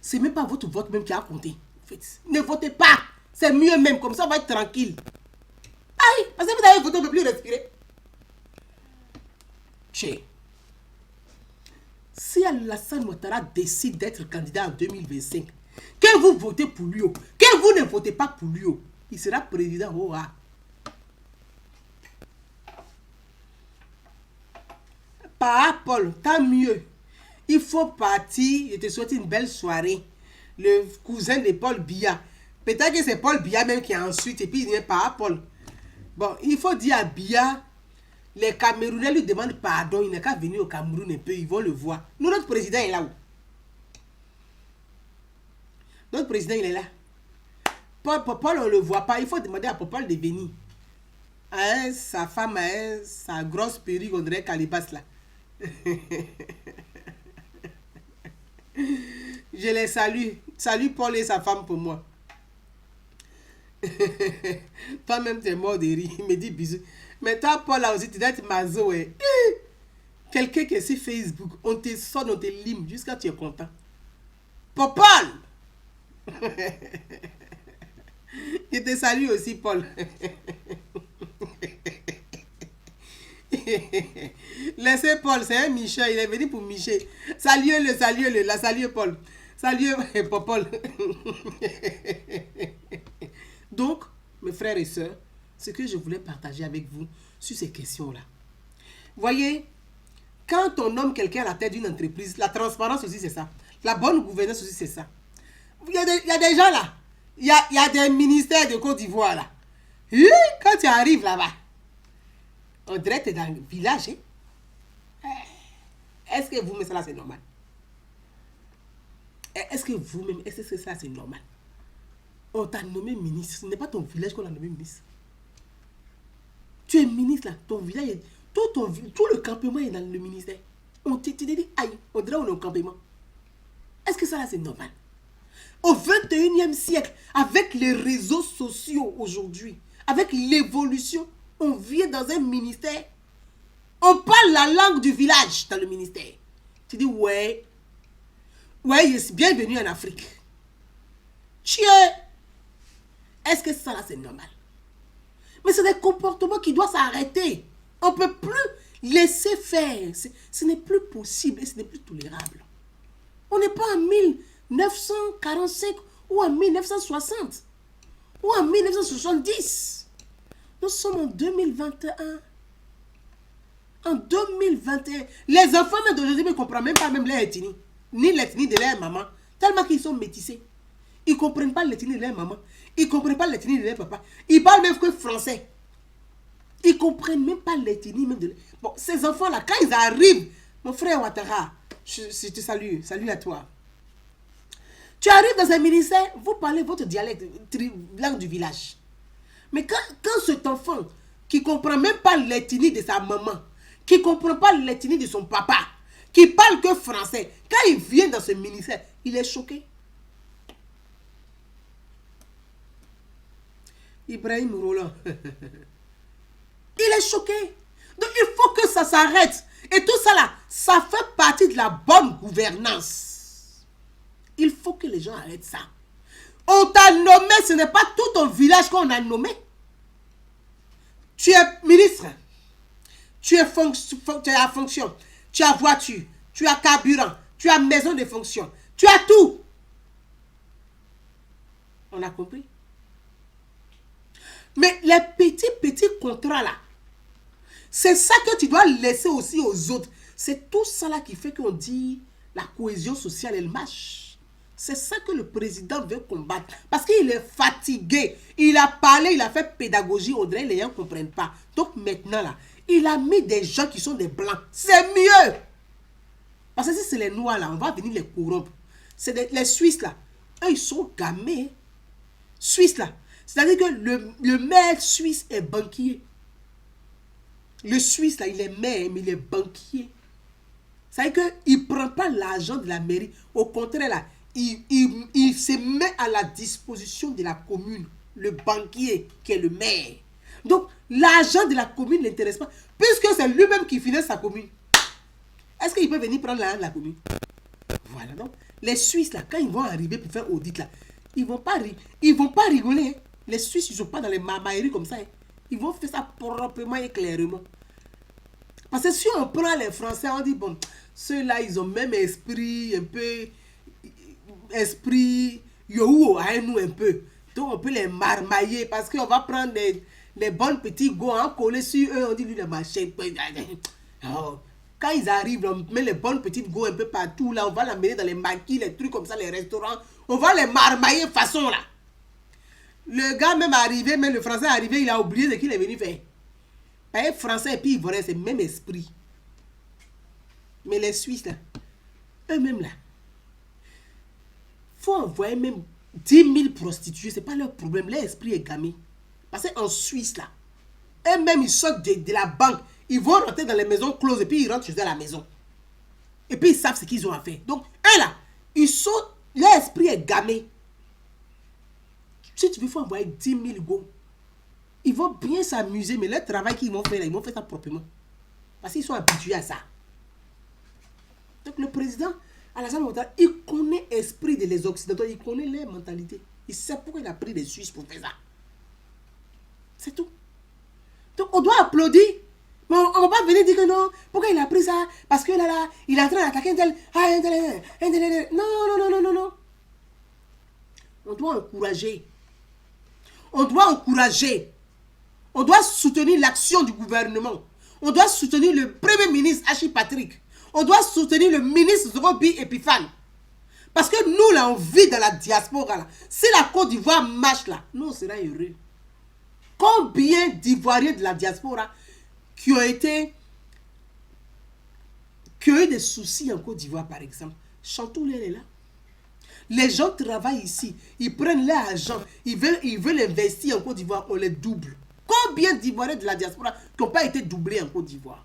Speaker 1: c'est même pas votre vote même qui a compté. En fait, ne votez pas. C'est mieux même, comme ça on va être tranquille. Aïe, parce que vous avez voté, on ne peut plus respirer. Che. Si Alassane Ouattara décide d'être candidat en 2025, que vous votez pour lui, que vous ne votez pas pour lui, il sera président. Oh, ah. Par Paul, tant mieux. Il faut partir. Je te souhaite une belle soirée. Le cousin de Paul Biya. Peut-être que c'est Paul Biya même qui est ensuite. Et puis il vient par Paul. Bon, il faut dire à Biya, les Camerounais lui demandent pardon. Il n'a qu'à venir au Cameroun un peu. Ils vont le voir. Nous, notre président est là où? Notre président, il est là. Paul, on ne le voit pas. Il faut demander à Paul de venir. Hein, sa femme, hein, sa grosse perruque, on dirait Calibas là. Je les salue. Salut Paul et sa femme pour moi. Toi-même, tu es mort de rire. Il me dit bisous. Mais toi, Paul, là aussi, tu dois être mazo. Hein. Quelqu'un qui est sur Facebook, on te sonne, on te lime jusqu'à ce que tu es content. Paul! Je te salue aussi, Paul. Laissez Paul, c'est un Michel, il est venu pour Michel. Saluez-le, la saluez Paul. Saluez Paul. Donc, mes frères et sœurs, ce que je voulais partager avec vous sur ces questions-là. Voyez, quand on nomme quelqu'un à la tête d'une entreprise, la transparence aussi c'est ça. La bonne gouvernance aussi c'est ça. Il y a des gens là, il y a des ministères de Côte d'Ivoire là. Et quand tu arrives là-bas, on dirait que tu es dans le village. Hein? Est-ce que vous-même, ça c'est normal? Est-ce que vous-même, est-ce que ça c'est normal? On t'a nommé ministre. Ce n'est pas ton village qu'on a nommé ministre. Tu es ministre là. Ton village, tout le campement est dans le ministère. On te dit, aïe, on dirait qu'on est au campement. Est-ce que ça c'est normal? Au 21e siècle, avec les réseaux sociaux aujourd'hui, avec l'évolution, on vient dans un ministère, on parle la langue du village dans le ministère. Tu dis, ouais, bienvenue en Afrique. Est-ce que ça là c'est normal? Mais c'est des comportements qui doivent s'arrêter. On ne peut plus laisser faire. Ce n'est plus possible et ce n'est plus tolérable. On n'est pas en 1945 ou en 1960 ou en 1970. Nous sommes en 2021. En 2021. Les enfants d'aujourd'hui ne comprennent même pas même leur ethnie. Ni l'ethnie de leur maman. Tellement qu'ils sont métissés. Ils ne comprennent pas l'ethnie de leur maman. Ils ne comprennent pas l'ethnie de leur papa. Ils parlent même que français. Ils ne comprennent même pas l'ethnie même de leur... Bon, ces enfants-là, quand ils arrivent, mon frère Ouattara, je te salue. Salut à toi. Tu arrives dans un ministère, vous parlez votre dialecte, langue du village. Mais quand cet enfant qui ne comprend même pas l'ethnie de sa maman, qui ne comprend pas l'ethnie de son papa, qui parle que français, quand il vient dans ce ministère, il est choqué. Ibrahim Roland. Il est choqué. Donc il faut que ça s'arrête. Et tout ça là, ça fait partie de la bonne gouvernance. Il faut que les gens arrêtent ça. On t'a nommé, ce n'est pas tout ton village qu'on a nommé. Tu es ministre. Tu as fonction. Tu as voiture. Tu as carburant. Tu as maison de fonction. Tu as tout. On a compris? Mais les petits contrats là, c'est ça que tu dois laisser aussi aux autres. C'est tout ça là qui fait qu'on dit la cohésion sociale, elle marche. C'est ça que le président veut combattre. Parce qu'il est fatigué. Il a parlé, il a fait pédagogie. Audrey, les gens ne comprennent pas. Donc maintenant là, il a mis des gens qui sont des blancs. C'est mieux. Parce que si c'est les noirs là, on va venir les corrompre. C'est les Suisses là. Eux, ils sont gamés. Suisse là. C'est-à-dire que le maire suisse est banquier. Le Suisse là, il est maire, mais il est banquier. C'est-à-dire qu'il ne prend pas l'argent de la mairie. Au contraire là, il se met à la disposition de la commune. Le banquier qui est le maire. Donc, l'argent de la commune ne l'intéresse pas. Puisque c'est lui-même qui finance sa commune. Est-ce qu'il peut venir prendre l'argent de la commune? Voilà, donc, les Suisses, là, quand ils vont arriver pour faire audit, là, ils vont pas rigoler. Hein. Les Suisses, ils ne sont pas dans les marmailleries comme ça. Hein. Ils vont faire ça proprement et clairement. Parce que si on prend les Français, on dit, bon, ceux-là, ils ont même esprit, un peu, esprit, yo, à nous un peu. Donc, on peut les marmailler parce qu'on va prendre les bons petits go, hein, coller sur eux, on dit, lui, le machin. Oh. Quand ils arrivent, on met les bonnes petites go un peu partout, là, on va l'amener dans les maquis, les trucs comme ça, les restaurants. On va les marmailler façon, là. Le gars même arrivé, même le français arrivé, il a oublié ce qu'il est venu faire. Parce que français et puis ivoirien, c'est le même esprit. Mais les Suisses, là, eux-mêmes, là, faut envoyer même 10 000 prostituées, c'est pas leur problème, leur esprit est gamé. Parce qu'en Suisse, là, eux-mêmes, ils sortent de la banque, ils vont rentrer dans les maisons closes et puis ils rentrent chez eux à la maison. Et puis ils savent ce qu'ils ont à faire. Donc, eux là, ils sautent, leur esprit est gamé. Si tu veux, il faut envoyer 10 000 go. Ils vont bien s'amuser, mais leur travail qu'ils vont faire, là, ils vont faire ça proprement. Parce qu'ils sont habitués à ça. Donc le président, Alassane Ouattara, il connaît l'esprit des Occidentaux, il connaît leur mentalité. Il sait pourquoi il a pris les Suisses pour faire ça. C'est tout. Donc on doit applaudir. Mais on ne va pas venir dire que non. Pourquoi il a pris ça? Parce que là, il est en train d'attaquer un tel. Non, non, non, non, non, non. On doit encourager. On doit encourager. On doit soutenir l'action du gouvernement. On doit soutenir le premier ministre Hachi Patrick. On doit soutenir le ministre Zorobi Epiphane. Parce que nous, là, on vit dans la diaspora. Là. Si la Côte d'Ivoire marche, là, nous, on sera heureux. Combien d'Ivoiriens de la diaspora qui ont eu des soucis en Côte d'Ivoire, par exemple. Chantou est là. Les gens travaillent ici. Ils prennent leur argent. Ils veulent investir en Côte d'Ivoire. On les double. Combien d'Ivoiriens de la diaspora qui n'ont pas été doublés en Côte d'Ivoire?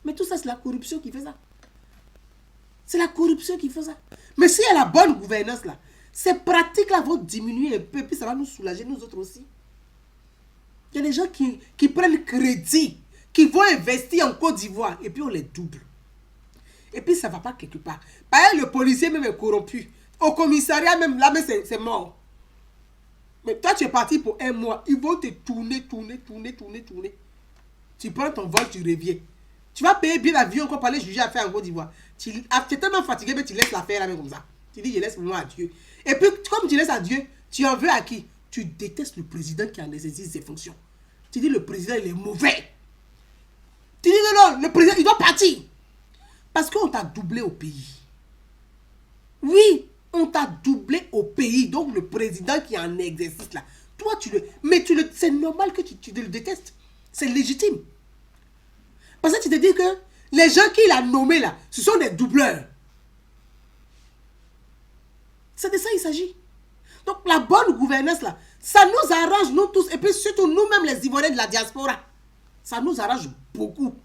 Speaker 1: Mais tout ça, c'est la corruption qui fait ça. C'est la corruption qui fait ça. Mais s'il y a la bonne gouvernance, là, ces pratiques-là vont diminuer un peu. Puis ça va nous soulager, nous autres aussi. Il y a des gens qui prennent crédit, qui vont investir en Côte d'Ivoire. Et puis on les double. Et puis ça ne va pas quelque part. Par exemple, le policier même est corrompu. Au commissariat même, là, c'est mort. Mais toi, tu es parti pour un mois. Ils vont te tourner. Tu prends ton vol, tu reviens. Tu vas payer bien l'avion qu'on parlait juger à faire en Côte d'Ivoire. Tu es tellement fatigué, mais tu laisses l'affaire là même comme ça. Tu dis, je laisse moi à Dieu. Et puis, comme tu laisses à Dieu, tu en veux à qui? Tu détestes le président qui en exerce ses fonctions. Tu dis, le président, il est mauvais. Tu dis, non, le président, il doit partir. Parce qu'on t'a doublé au pays. Oui, on t'a doublé au pays. Donc, le président qui est en exercice là, toi, mais c'est normal que tu le détestes. C'est légitime. Parce que tu te dis que les gens qu'il a nommés là, ce sont des doubleurs. C'est de ça il s'agit. Donc, la bonne gouvernance là, ça nous arrange nous tous. Et puis surtout nous-mêmes les Ivoiriens de la diaspora. Ça nous arrange beaucoup.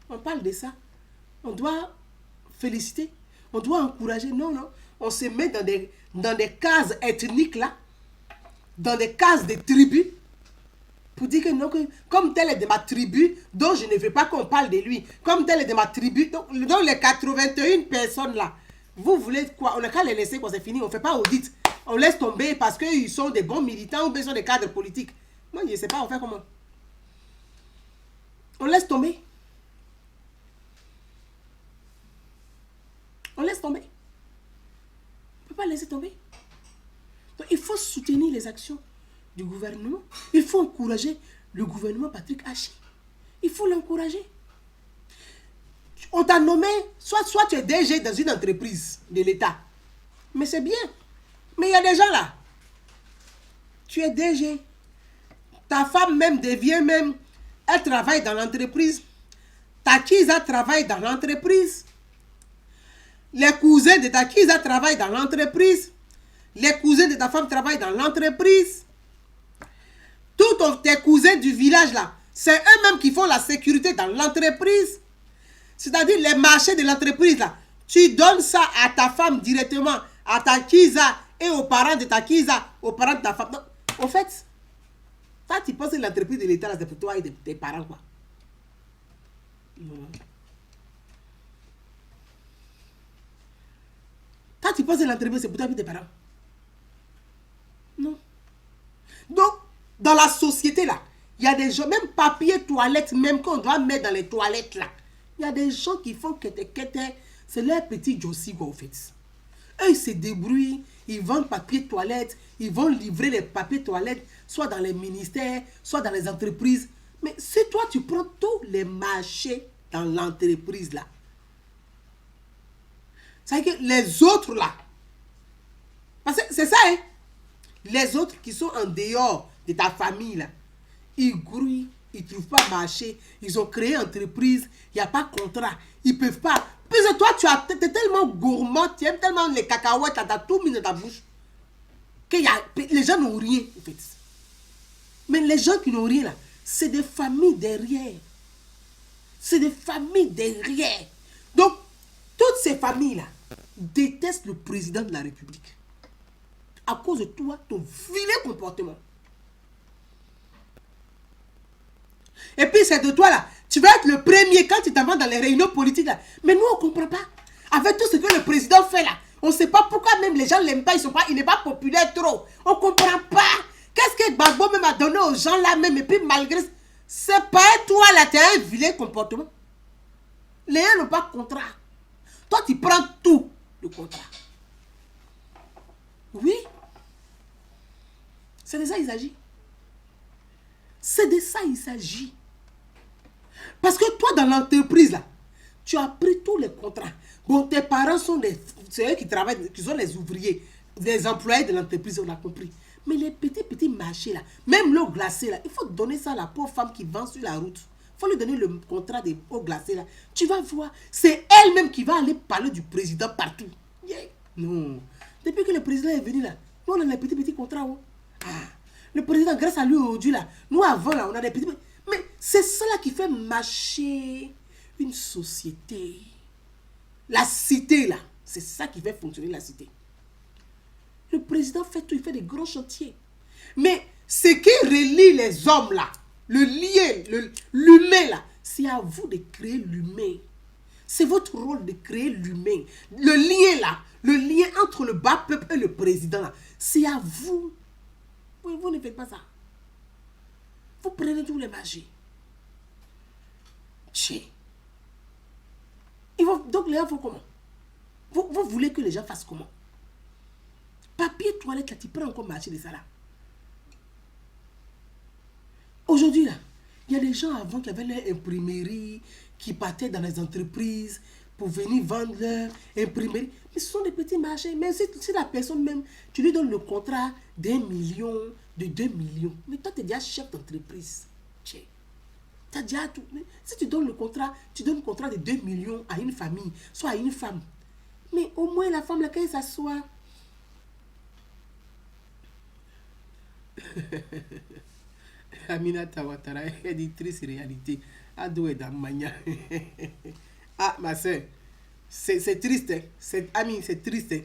Speaker 1: On parle de ça. On doit féliciter. On doit encourager. Non, non. On se met dans des cases ethniques là. Dans des cases de tribus. Pour dire que non, que comme tel est de ma tribu, donc je ne veux pas qu'on parle de lui. Comme tel est de ma tribu, donc les 81 personnes là, vous voulez quoi? On n'a qu'à les laisser quand c'est fini. On ne fait pas audit. On laisse tomber parce qu'ils sont des bons militants ou bien ils sont des cadres politiques. Moi, je ne sais pas, on fait comment? On laisse tomber. On laisse tomber. On ne peut pas laisser tomber. Donc, il faut soutenir les actions du gouvernement. Il faut encourager le gouvernement Patrick Hachi. Il faut l'encourager. On t'a nommé, soit tu es DG dans une entreprise de l'État. Mais c'est bien. Mais il y a des gens là. Tu es DG. Ta femme même devient même, elle travaille dans l'entreprise. Ta Kiza travaille dans l'entreprise. Les cousins de ta Kiza travaillent dans l'entreprise. Les cousins de ta femme travaillent dans l'entreprise. Tous tes cousins du village là, c'est eux-mêmes qui font la sécurité dans l'entreprise. C'est-à-dire les marchés de l'entreprise là. Tu donnes ça à ta femme directement, à ta Kiza et aux parents de ta Kiza, aux parents de ta femme. Non, au fait, toi tu penses que l'entreprise de l'État là, c'est pour toi et tes parents quoi. Non. Toi tu penses que l'entreprise c'est pour toi et tes parents. Non. Donc, dans la société là, il y a des gens, même papier toilette, même qu'on doit mettre dans les toilettes là, il y a des gens qui font que c'est leur petit Josie quoi, au fait. Eux, ils se débrouillent, ils vendent papier toilette, ils vont livrer les papiers toilettes, soit dans les ministères, soit dans les entreprises. Mais si toi, tu prends tous les marchés dans l'entreprise là, ça veut dire que les autres là, parce que c'est ça, hein, les autres qui sont en dehors de ta famille là, ils grouillent, ils ne trouvent pas marché, ils ont créé entreprise, il n'y a pas de contrat, ils ne peuvent pas. Puisque toi, tu es tellement gourmand, tu aimes tellement les cacahuètes, tu as tout mis dans ta bouche, que les gens n'ont rien, en fait. Mais les gens qui n'ont rien là, c'est des familles derrière. C'est des familles derrière. Donc, toutes ces familles-là détestent le président de la République. À cause de toi, ton vilain comportement. Et puis c'est de toi là, tu vas être le premier quand tu t'en vas dans les réunions politiques là. Mais nous on ne comprend pas. Avec tout ce que le président fait là, on ne sait pas pourquoi même les gens ne l'aiment pas, il n'est pas populaire trop. On ne comprend pas. Qu'est-ce que Gbagbo même a donné aux gens là même et puis malgré... C'est pas toi là, tu as un vilain comportement. Les gens n'ont pas de contrat. Toi tu prends tout le contrat. Oui. C'est de ça il s'agit. C'est de ça il s'agit. Parce que toi, dans l'entreprise, là, tu as pris tous les contrats. Bon, tes parents sont c'est eux qui travaillent, qui sont les ouvriers, les employés de l'entreprise, on a compris. Mais les petits marchés, là, même l'eau glacée, là, il faut donner ça à la pauvre femme qui vend sur la route. Il faut lui donner le contrat des eaux glacées, là. Tu vas voir, c'est elle-même qui va aller parler du président partout. Yeah. Non. Depuis que le président est venu, là, nous, on a les petits contrats. Oh. Ah. Le président, grâce à lui aujourd'hui, là, nous, avant, là, on a des petits... Mais c'est cela qui fait marcher une société. La cité, là, c'est ça qui fait fonctionner la cité. Le président fait tout, il fait des grands chantiers. Mais ce qui relie les hommes, là, le lien, l'humain, là, c'est à vous de créer l'humain. C'est votre rôle de créer l'humain. Le lien, là, le lien entre le bas peuple et le président, là, c'est à vous. Oui, vous ne faites pas ça. Vous prenez tous les marchés. Donc les gens font comment? Vous voulez que les gens fassent comment? Papier toilette, là, tu prends encore marché de ça là. Aujourd'hui, là, il y a des gens avant qui avaient leur imprimerie, qui partaient dans les entreprises pour venir vendre leur imprimerie. Mais ce sont des petits marchés. Mais si la personne même, tu lui donnes le contrat d'1 million, de 2 millions, mais toi, tu es déjà chef d'entreprise. Tu as déjà tout. Mais si tu donnes le contrat, tu donnes le contrat de 2 millions à une famille, soit à une femme. Mais au moins, la femme, là, quand elle s'assoit... Aminata Ouattara, éditrice réalité. Adoué Damania. Ah, ma soeur, c'est triste. Hein? C'est triste. Hein?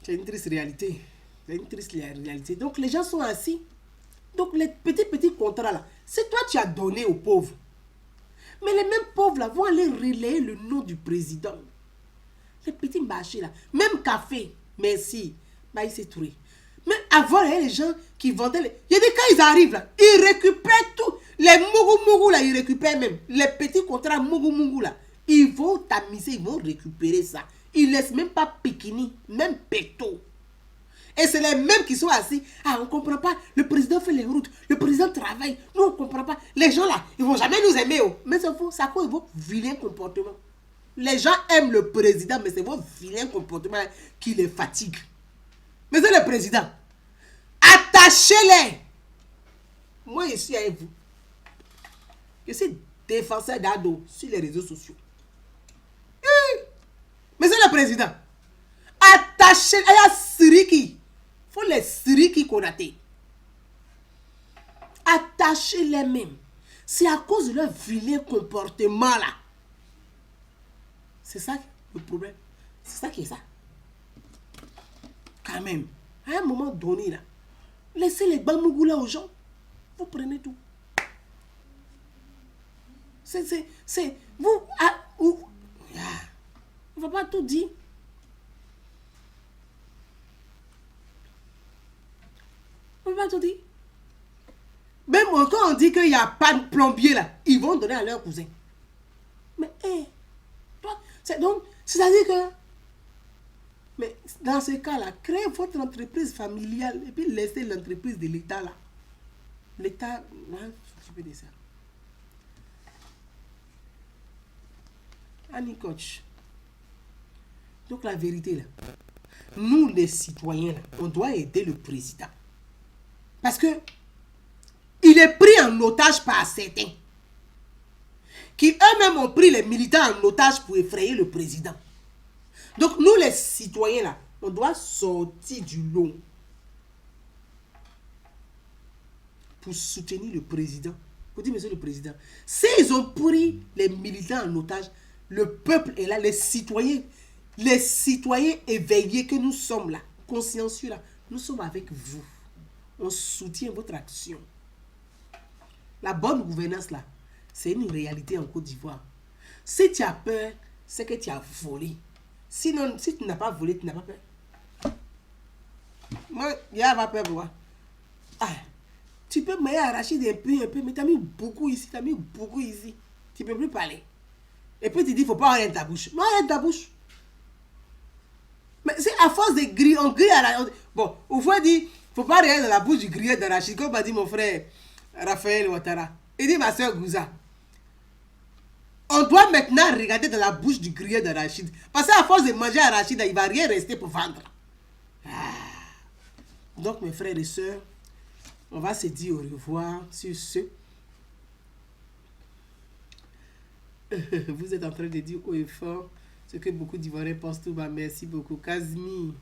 Speaker 1: C'est une triste réalité. C'est une triste réalité. Donc, les gens sont assis. Donc, les petits contrats là, c'est toi qui as donné aux pauvres. Mais les mêmes pauvres là vont aller relayer le nom du président. Les petits marchés là, même café, merci, bah, il s'est trouvé. Mais avant, il y a les gens qui vendaient les... Il y a des quand ils arrivent là, ils récupèrent tout. Les mougou là, ils récupèrent même. Les petits contrats mougou là, ils vont tamiser, ils vont récupérer ça. Ils laissent même pas piquini, même péto. Et c'est les mêmes qui sont assis. Ah, on ne comprend pas. Le président fait les routes. Le président travaille. Nous, on ne comprend pas. Les gens là, ils ne vont jamais nous aimer. Oh. Mais c'est faux. Ça cause vos vilains comportements. Les gens aiment le président, mais c'est vos vilains comportements qui les fatiguent. Mais c'est le président. Attachez-les. Moi, je suis avec vous. Je suis défenseur d'ado sur les réseaux sociaux. Mais c'est le président. Attachez-les. La chaîne, il y a Siriki. Il faut les Siriki Konaté. Attacher les mêmes. C'est à cause de leur vilain comportement là. C'est ça le problème. C'est ça qui est ça. Quand même, à un moment donné là, laissez les Bambougou là aux gens. Vous prenez tout. C'est vous, on va pas tout dire. On va pas tout dire. Même quand on dit qu'il n'y a pas de plombier là, ils vont donner à leur cousin. Mais, toi, c'est-à-dire que, mais dans ce cas-là, créez votre entreprise familiale et puis laissez l'entreprise de l'État là. L'État va s'occuper de ça. Annie Coach. Donc la vérité là, nous les citoyens là, on doit aider le président. Parce que il est pris en otage par certains qui eux-mêmes ont pris les militants en otage pour effrayer le président. Donc nous les citoyens là, on doit sortir du lot pour soutenir le président. Pour dire, monsieur le président, s'ils ont pris les militants en otage, le peuple est là, les citoyens éveillés que nous sommes là, consciencieux là, nous sommes avec vous. On soutient votre action. La bonne gouvernance là, c'est une réalité en Côte d'Ivoire. Si tu as peur, c'est que tu as volé. Sinon, si tu n'as pas volé, tu n'as pas peur. Moi, il y a pas peur pour moi. Tu peux me arracher un peu, mais tu as mis beaucoup ici, Tu ne peux plus parler. Et puis tu dis, il ne faut pas rien dans ta bouche. Non, rien dans ta bouche. Mais c'est à force de griller, on grille à la... Bon, au fond, il dit, il ne faut pas rien dans la bouche du grillé d'arachide, comme m'a dit mon frère Raphaël Ouattara. Il dit, ma soeur Gouza, on doit maintenant regarder dans la bouche du grillé d'arachide. Parce qu'à force de manger arachide, il ne va rien rester pour vendre. Donc, mes frères et sœurs, on va se dire au revoir sur ce. Vous êtes en train de dire haut et fort ce que beaucoup d'Ivoiriens pensent tout bas. Merci beaucoup. Kazmi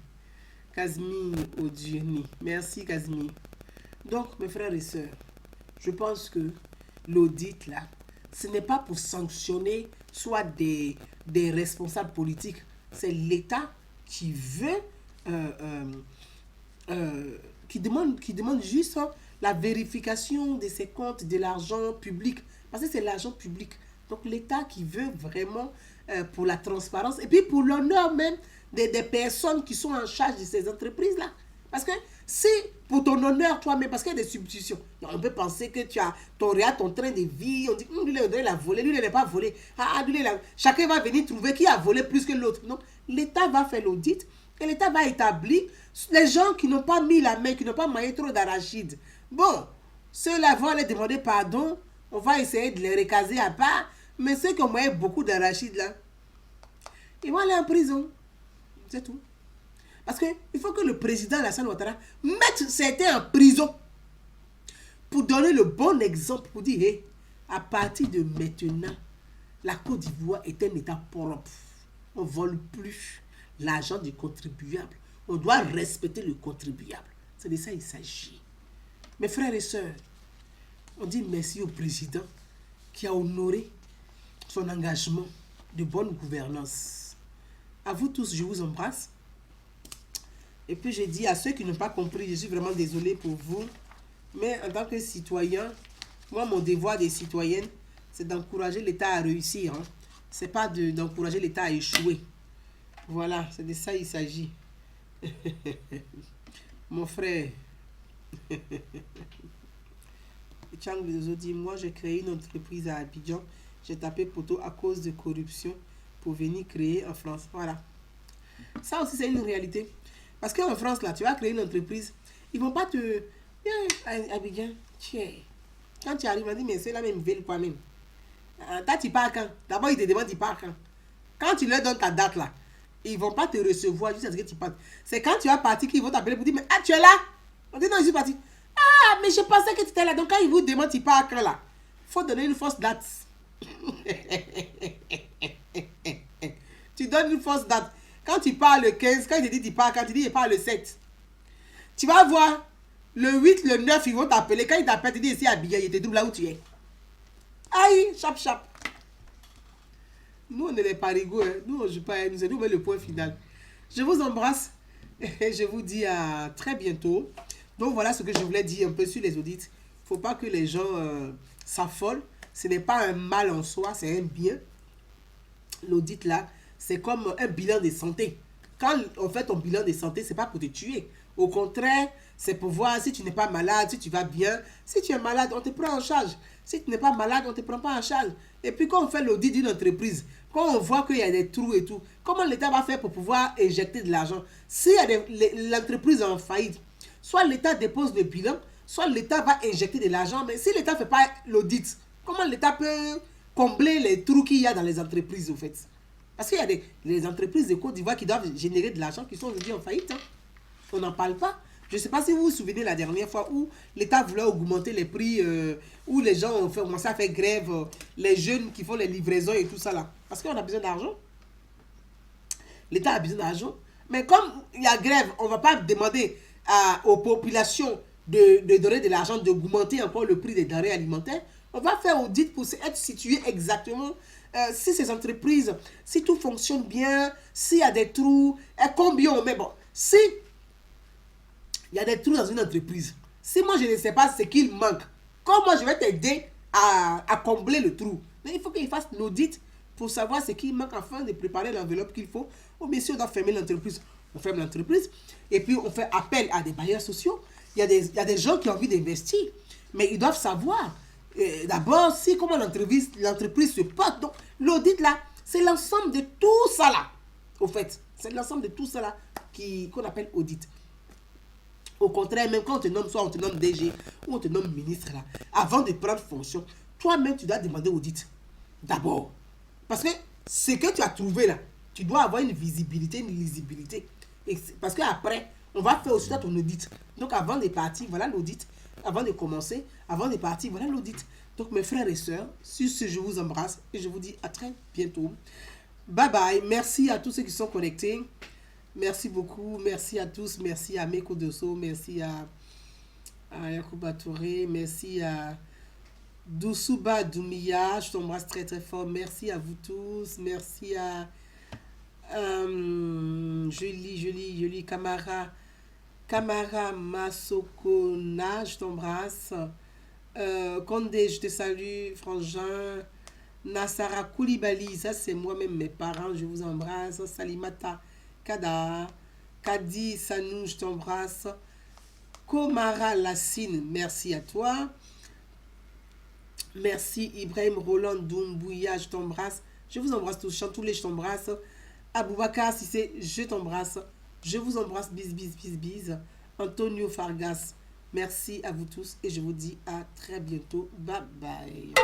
Speaker 1: Odjuni. Merci Kazmi. Donc, mes frères et sœurs, je pense que l'audit là, ce n'est pas pour sanctionner soit des responsables politiques. C'est l'État qui veut, qui demande juste la vérification de ses comptes, de l'argent public. Parce que c'est l'argent public. Donc l'État qui veut vraiment pour la transparence et puis pour l'honneur même des personnes qui sont en charge de ces entreprises-là. Parce que si pour ton honneur toi-même, parce qu'il y a des substitutions, on peut penser que tu as ton train de vie, on dit, lui il a volé, lui il n'a pas volé. Chacun va venir trouver qui a volé plus que l'autre. Donc l'État va faire l'audit et l'État va établir les gens qui n'ont pas mis la main, qui n'ont pas maillé trop d'arachide. Bon, ceux-là vont aller demander pardon, on va essayer de les recaser à part. Mais ceux qui ont moyen beaucoup d'arachides là, ils vont aller en prison. C'est tout. Parce qu'il faut que le président Alassane Ouattara mette certains en prison pour donner le bon exemple, pour dire, hey, à partir de maintenant, la Côte d'Ivoire est un État propre. On ne vole plus l'argent du contribuable. On doit respecter le contribuable. C'est de ça qu'il s'agit. Mes frères et sœurs, on dit merci au président qui a honoré son engagement de bonne gouvernance. À vous tous, je vous embrasse. Et puis je dis à ceux qui n'ont pas compris, je suis vraiment désolé pour vous. Mais en tant que citoyen, moi mon devoir des citoyennes, c'est d'encourager l'État à réussir. C'est pas d'encourager l'État à échouer. Voilà, c'est de ça il s'agit. Mon frère. Chang dit, moi j'ai créé une entreprise à Abidjan. J'ai tapé poteau à cause de corruption pour venir créer en France. Voilà. Ça aussi, c'est une réalité. Parce qu'en France, là, tu vas créer une entreprise. Ils ne vont pas te... Abidjan, tiens. Quand tu arrives, on dit, mais c'est la même ville quoi même. Toi, tu pars quand? D'abord, ils te demandent, tu pars quand? Quand tu leur donnes ta date, là, ils ne vont pas te recevoir jusqu'à ce que tu partes. C'est quand tu vas partir qu'ils vont t'appeler pour dire, mais tu es là? On dit, non, je suis parti. Ah, mais je pensais que tu étais là. Donc, quand ils vous demandent, tu pars quand, là? Il faut donner une fausse date. Tu donnes une fausse date. Quand tu pars le 15, quand il te dit tu pars, quand tu dis il part le 7, tu vas voir le 8, le 9, ils vont t'appeler. Quand ils t'appellent, tu dis ici à Bigay, il te double là où tu es. Aïe, chap chap. Nous, on n'est pas rigoureux. Hein. Nous, on joue pas. Nous allons mettre le point final. Je vous embrasse et je vous dis à très bientôt. Donc, voilà ce que je voulais dire un peu sur les audits. Il ne faut pas que les gens s'affolent. Ce n'est pas un mal en soi, c'est un bien. L'audit là, c'est comme un bilan de santé. Quand on fait ton bilan de santé, c'est pas pour te tuer. Au contraire, c'est pour voir si tu n'es pas malade, si tu vas bien. Si tu es malade, on te prend en charge. Si tu n'es pas malade, on ne te prend pas en charge. Et puis quand on fait l'audit d'une entreprise, quand on voit qu'il y a des trous et tout, comment l'État va faire pour pouvoir injecter de l'argent? Si l'entreprise est en faillite, soit l'État dépose le bilan, soit l'État va injecter de l'argent. Mais si l'État ne fait pas l'audit, comment l'État peut combler les trous qu'il y a dans les entreprises, au fait? Parce qu'il y a les entreprises de Côte d'Ivoire qui doivent générer de l'argent qui sont aujourd'hui en faillite. Hein. On n'en parle pas. Je ne sais pas si vous vous souvenez la dernière fois où l'État voulait augmenter les prix, où les gens ont commencé à faire grève, les jeunes qui font les livraisons et tout ça là. Parce qu'on a besoin d'argent. L'État a besoin d'argent. Mais comme il y a grève, on ne va pas demander aux populations de donner de l'argent, d'augmenter encore le prix des denrées alimentaires. On va faire audit pour être situé exactement si ces entreprises, si tout fonctionne bien, s'il y a des trous, et combien on met. Bon, si il y a des trous dans une entreprise, si moi je ne sais pas ce qu'il manque, comment je vais t'aider à combler le trou? Mais il faut qu'il fasse l'audit pour savoir ce qu'il manque afin de préparer l'enveloppe qu'il faut. Ou bien si on doit fermer l'entreprise, on ferme l'entreprise. Et puis on fait appel à des bailleurs sociaux. Il y a des gens qui ont envie d'investir, mais ils doivent savoir d'abord si comment l'entreprise se porte. Donc l'audit là, c'est l'ensemble de tout ça là. Au fait, c'est l'ensemble de tout ça là qu'on appelle audit. Au contraire, même quand on te nomme, soit on te nomme DG ou on te nomme ministre là, avant de prendre fonction, toi-même tu dois demander audit. D'abord. Parce que ce que tu as trouvé là, tu dois avoir une visibilité, une lisibilité. Et parce qu'après, on va faire aussi ton audit. Donc avant de partir, voilà l'audit. Avant de commencer, avant de partir, voilà l'audit. Donc mes frères et sœurs, sur ce, je vous embrasse et je vous dis à très bientôt. Bye bye. Merci à tous ceux qui sont connectés. Merci beaucoup. Merci à tous. Merci à Meko Dosso. Merci à Yacouba Touré. Merci à Doussouba Doumia. Je t'embrasse très très fort. Merci à vous tous. Merci à Julie Camara Masokona. Je t'embrasse. Condé, je te salue. Frangin. Nassara Koulibaly, ça c'est moi-même, mes parents, je vous embrasse. Salimata Kada, Kadi Sanou, je t'embrasse. Komara Lassine, merci à toi. Merci Ibrahim Roland Doumbouya, je t'embrasse. Je vous embrasse tous, Chantoulé, je t'embrasse. Aboubakar Sissé, je t'embrasse. Je vous embrasse, bis, bis, bis, bis. Antonio Fargas, merci à vous tous et je vous dis à très bientôt. Bye bye.